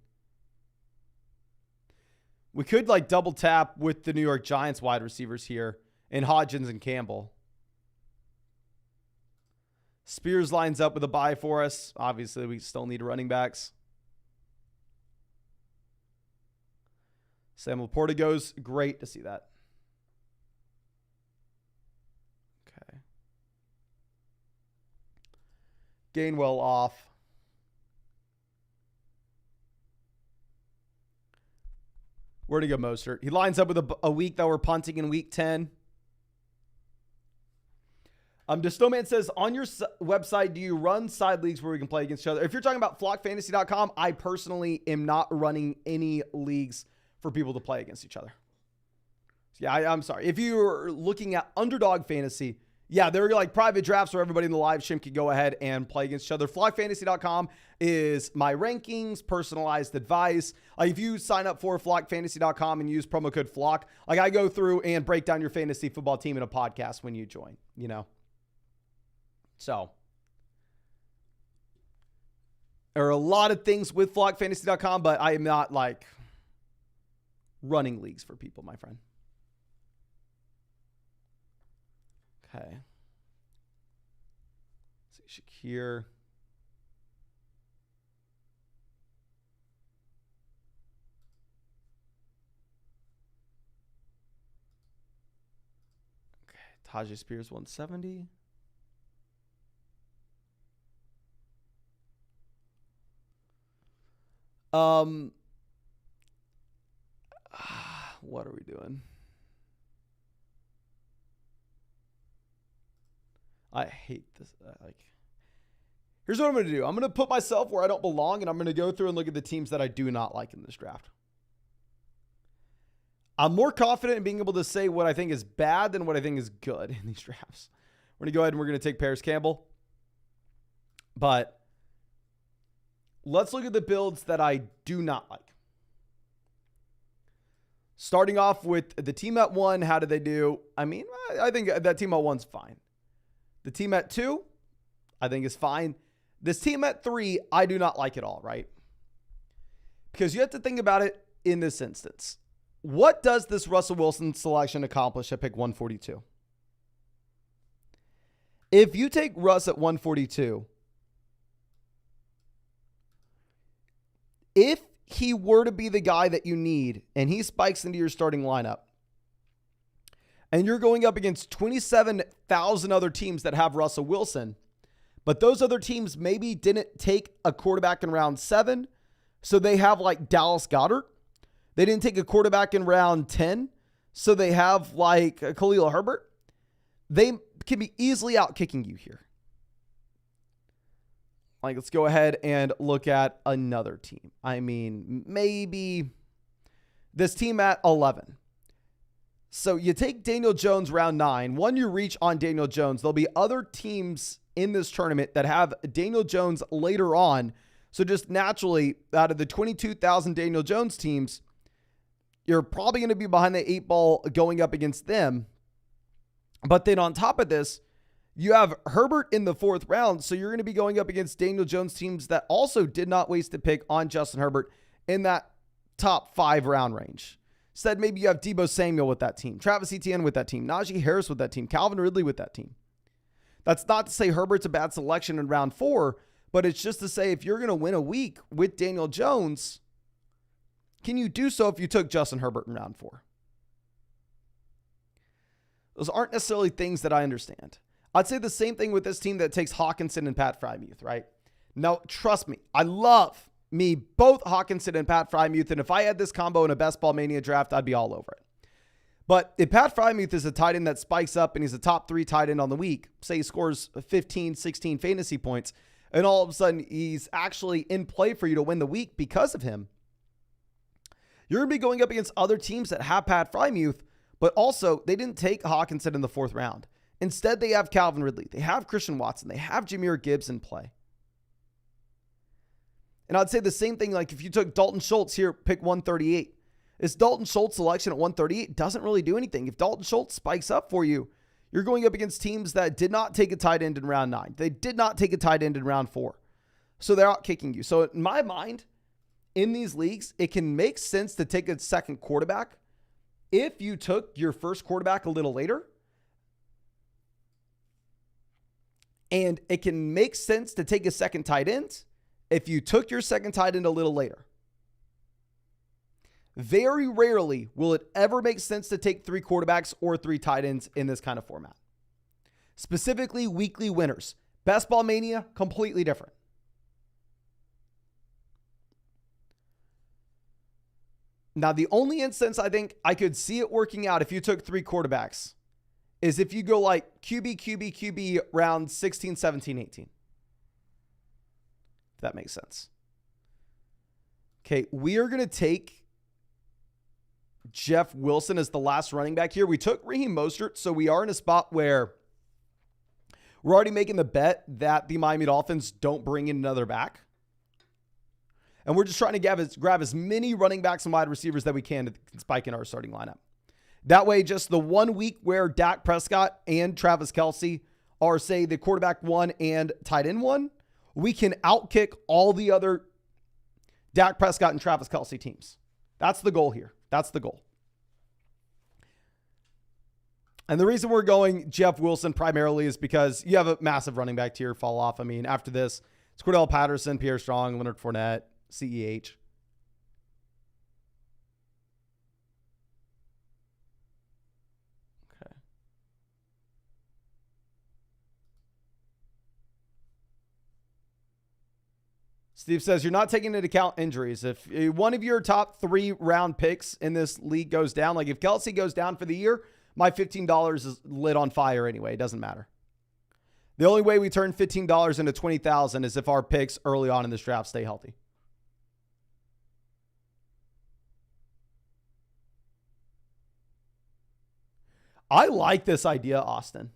We could like double tap with the New York Giants wide receivers here in Hodgins and Campbell. Spears lines up with a bye for us. Obviously, we still need running backs. Sam Laporta goes. Great to see that. Okay. Gainwell off. Where'd he go, Mostert? He lines up with a week that we're punting in week 10. Distillman says, on your website, do you run side leagues where we can play against each other? If you're talking about flockfantasy.com, I personally am not running any leagues for people to play against each other. Yeah, I'm sorry. If you're looking at Underdog Fantasy, yeah, there are like private drafts where everybody in the live stream can go ahead and play against each other. Flockfantasy.com is my rankings, personalized advice. If you sign up for flockfantasy.com and use promo code FLOCK, like I go through and break down your fantasy football team in a podcast when you join, you know? So There are a lot of things with flockfantasy.com, but I am not like running leagues for people, my friend. Okay. Let's see, Shakir. Tajay Spears 170. What are we doing? I hate this. Here's what I'm going to do. I'm going to put myself where I don't belong, and I'm going to go through and look at the teams that I do not like in this draft. I'm more confident in being able to say what I think is bad than what I think is good in these drafts. We're going to go ahead and we're going to take Paris Campbell. But let's look at the builds that I do not like. Starting off with the team at 1, how did they do? I mean, I think that team at 1's fine. The team at 2, I think is fine. This team at 3, I do not like at all, right? Because you have to think about it in this instance. What does this Russell Wilson selection accomplish at pick 142? If you take Russ at 142, if he were to be the guy that you need and he spikes into your starting lineup and you're going up against 27,000 other teams that have Russell Wilson, but those other teams maybe didn't take a quarterback in round 7, so they have like Dallas Goedert. They didn't take a quarterback in round 10, so they have like Khalil Herbert. They can be easily out kicking you here. Like, let's go ahead and look at another team. I mean, maybe this team at 11. So you take Daniel Jones round 9. When you reach on Daniel Jones, there'll be other teams in this tournament that have Daniel Jones later on. So just naturally, out of the 22,000 Daniel Jones teams, you're probably going to be behind the 8 ball going up against them. But then on top of this, you have Herbert in the 4th round. So you're going to be going up against Daniel Jones teams that also did not waste a pick on Justin Herbert in that top 5 round range. Instead, maybe you have Deebo Samuel with that team, Travis Etienne with that team, Najee Harris with that team, Calvin Ridley with that team. That's not to say Herbert's a bad selection in round 4, but it's just to say if you're going to win a week with Daniel Jones, can you do so if you took Justin Herbert in round 4? Those aren't necessarily things that I understand. I'd say the same thing with this team that takes Hawkinson and Pat Frymuth, right? Now, trust me, I love me both Hawkinson and Pat Frymuth, and if I had this combo in a Best Ball Mania draft, I'd be all over it. But if Pat Frymuth is a tight end that spikes up and he's a top 3 tight end on the week, say he scores 15, 16 fantasy points, and all of a sudden he's actually in play for you to win the week because of him, you're going to be going up against other teams that have Pat Frymuth, but also they didn't take Hawkinson in the 4th round. Instead, they have Calvin Ridley. They have Christian Watson. They have Jahmyr Gibbs in play. And I'd say the same thing, like if you took Dalton Schultz here, pick 138. This Dalton Schultz selection at 138 doesn't really do anything. If Dalton Schultz spikes up for you, you're going up against teams that did not take a tight end in round 9. They did not take a tight end in round 4. So they're out kicking you. So in my mind, in these leagues, it can make sense to take a second quarterback if you took your first quarterback a little later. And it can make sense to take a second tight end if you took your second tight end a little later. Very rarely will it ever make sense to take 3 quarterbacks or 3 tight ends in this kind of format. Specifically, weekly winners. Best Ball Mania, completely different. Now, the only instance I think I could see it working out if you took 3 quarterbacks is if you go like QB round 16, 17, 18. If that makes sense. Okay, we are going to take Jeff Wilson as the last running back here. We took Raheem Mostert, so we are in a spot where we're already making the bet that the Miami Dolphins don't bring in another back. And we're just trying to grab as many running backs and wide receivers that we can to spike in our starting lineup. That way, just the 1 week where Dak Prescott and Travis Kelce are, say, the quarterback 1 and tight end 1, we can outkick all the other Dak Prescott and Travis Kelce teams. That's the goal here. That's the goal. And the reason we're going Jeff Wilson primarily is because you have a massive running back tier fall off. I mean, after this, it's Cordell Patterson, Pierre Strong, Leonard Fournette, CEH. Okay. Steve says, you're not taking into account injuries. If one of your top 3 round picks in this league goes down, like if Kelce goes down for the year, my $15 is lit on fire anyway. It doesn't matter. The only way we turn $15 into $20,000 is if our picks early on in this draft stay healthy. I like this idea, Austin.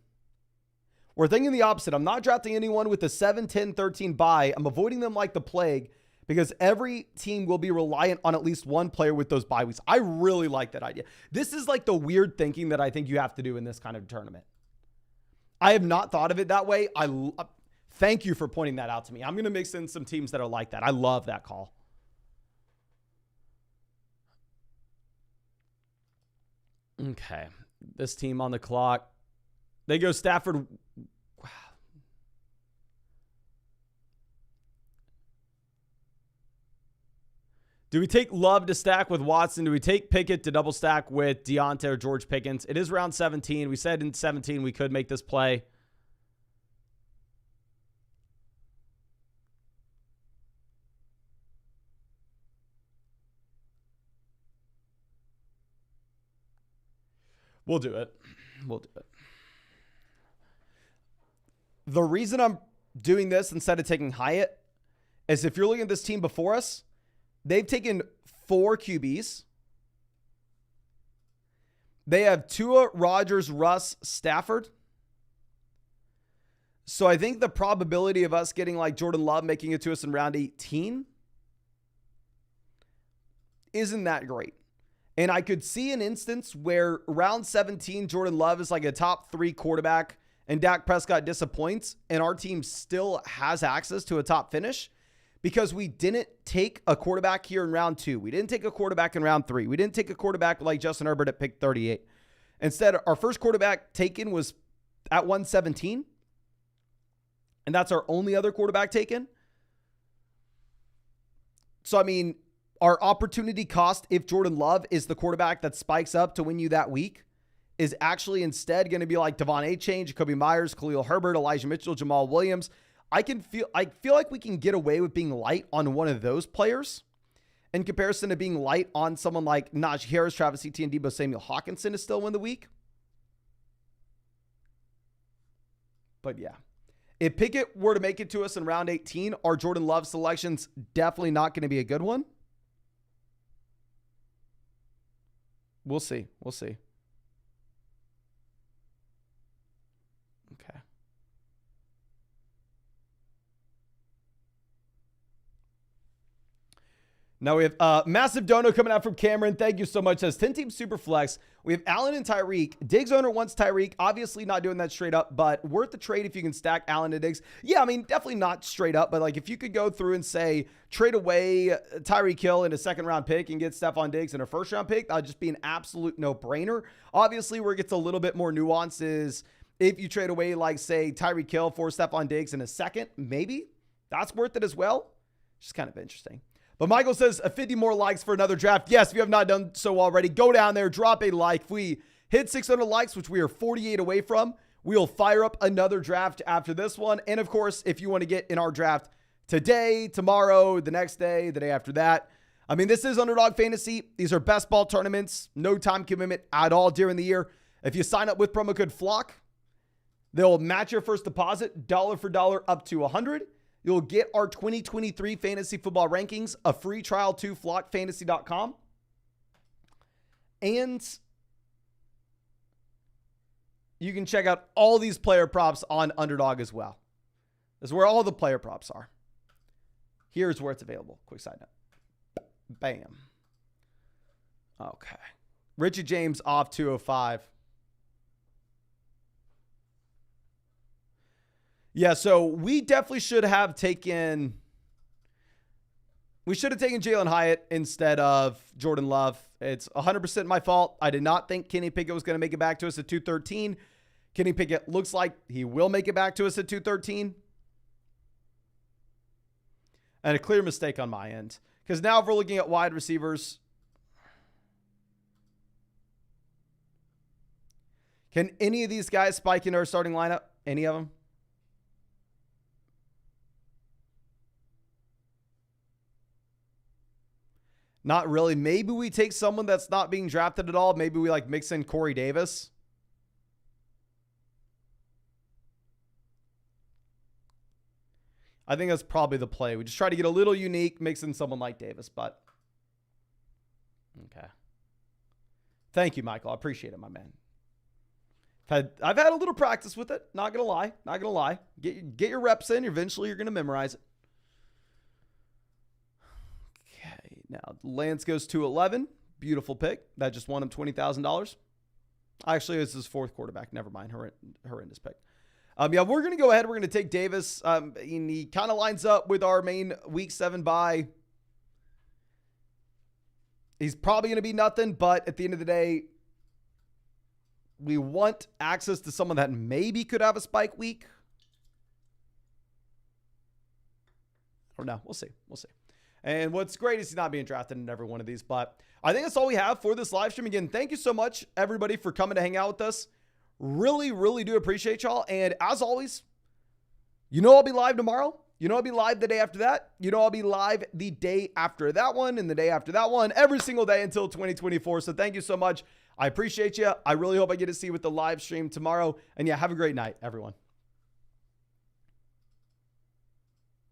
We're thinking the opposite. I'm not drafting anyone with a 7, 10, 13 bye. I'm avoiding them like the plague because every team will be reliant on at least one player with those bye weeks. I really like that idea. This is like the weird thinking that I think you have to do in this kind of tournament. I have not thought of it that way. Thank you for pointing that out to me. I'm going to mix in some teams that are like that. I love that call. Okay. This team on the clock. They go Stafford. Wow. Do we take Love to stack with Watson? Do we take Pickett to double stack with Deontay or George Pickens? It is round 17. We said in 17 we could make this play. We'll do it. We'll do it. The reason I'm doing this instead of taking Hyatt is if you're looking at this team before us, they've taken 4 QBs. They have Tua, Rodgers, Russ, Stafford. So I think the probability of us getting like Jordan Love making it to us in round 18 isn't that great. And I could see an instance where round 17, Jordan Love is like a top 3 quarterback and Dak Prescott disappoints and our team still has access to a top finish because we didn't take a quarterback here in round 2. We didn't take a quarterback in round 3. We didn't take a quarterback like Justin Herbert at pick 38. Instead, our first quarterback taken was at 117. And that's our only other quarterback taken. So, I mean, our opportunity cost, if Jordan Love is the quarterback that spikes up to win you that week, is actually instead going to be like Devon Achane, Jacoby Myers, Khalil Herbert, Elijah Mitchell, Jamal Williams. I feel like we can get away with being light on one of those players in comparison to being light on someone like Najee Harris, Travis Etienne, Deebo Samuel Hawkinson to still win the week. But yeah, if Pickett were to make it to us in round 18, our Jordan Love selection's definitely not going to be a good one. We'll see. We'll see. Okay. Now we have massive dono coming out from Cameron. Thank you so much. Says 10-team super flex. We have Allen and Tyreek. Diggs owner wants Tyreek. Obviously not doing that straight up, but worth the trade if you can stack Allen and Diggs. Yeah, I mean, definitely not straight up, but like if you could go through and say trade away Tyreek Hill in a 2nd round pick and get Stephon Diggs in a 1st round pick, that would just be an absolute no-brainer. Obviously, where it gets a little bit more nuances, if you trade away like say Tyreek Hill for Stephon Diggs in a 2nd, maybe that's worth it as well. Just kind of interesting. But Michael says 50 more likes for another draft. Yes, if you have not done so already, go down there, drop a like. If we hit 600 likes, which we are 48 away from, we'll fire up another draft after this one. And of course, if you want to get in our draft today, tomorrow, the next day, the day after that. I mean, this is Underdog Fantasy. These are best ball tournaments. No time commitment at all during the year. If you sign up with promo code FLOCK, they'll match your first deposit dollar for dollar up to $100. You'll get our 2023 fantasy football rankings, a free trial to flockfantasy.com. And you can check out all these player props on Underdog as well. This is where all the player props are. Here's where it's available. Quick side note. Bam. Okay. Richie James off 205. Yeah, so we definitely should have taken... We should have taken Jalen Hyatt instead of Jordan Love. It's 100% my fault. I did not think Kenny Pickett was going to make it back to us at 213. Kenny Pickett looks like he will make it back to us at 213. And a clear mistake on my end. Because now if we're looking at wide receivers, can any of these guys spike into our starting lineup? Any of them? Not really. Maybe we take someone that's not being drafted at all. Maybe we like mix in Corey Davis. I think that's probably the play. We just try to get a little unique, mix in someone like Davis, but okay. Thank you, Michael. I appreciate it, my man. I've had a little practice with it. Not going to lie. Not going to lie. Get your reps in. Eventually, you're going to memorize it. Now, Lance goes to 11. Beautiful pick. That just won him $20,000. Actually, it's his fourth quarterback. Never mind. Horrendous pick. Yeah, we're going to go ahead. We're going to take Davis. And he kind of lines up with our main week 7 bye. He's probably going to be nothing, but at the end of the day, we want access to someone that maybe could have a spike week. Or no, we'll see. We'll see. And what's great is he's not being drafted in every one of these. But I think that's all we have for this live stream. Again, thank you so much, everybody, for coming to hang out with us. Really, really do appreciate y'all. And as always, you know I'll be live tomorrow. You know I'll be live the day after that. You know I'll be live the day after that one and the day after that one every single day until 2024. So thank you so much. I appreciate you. I really hope I get to see you with the live stream tomorrow. And yeah, have a great night, everyone.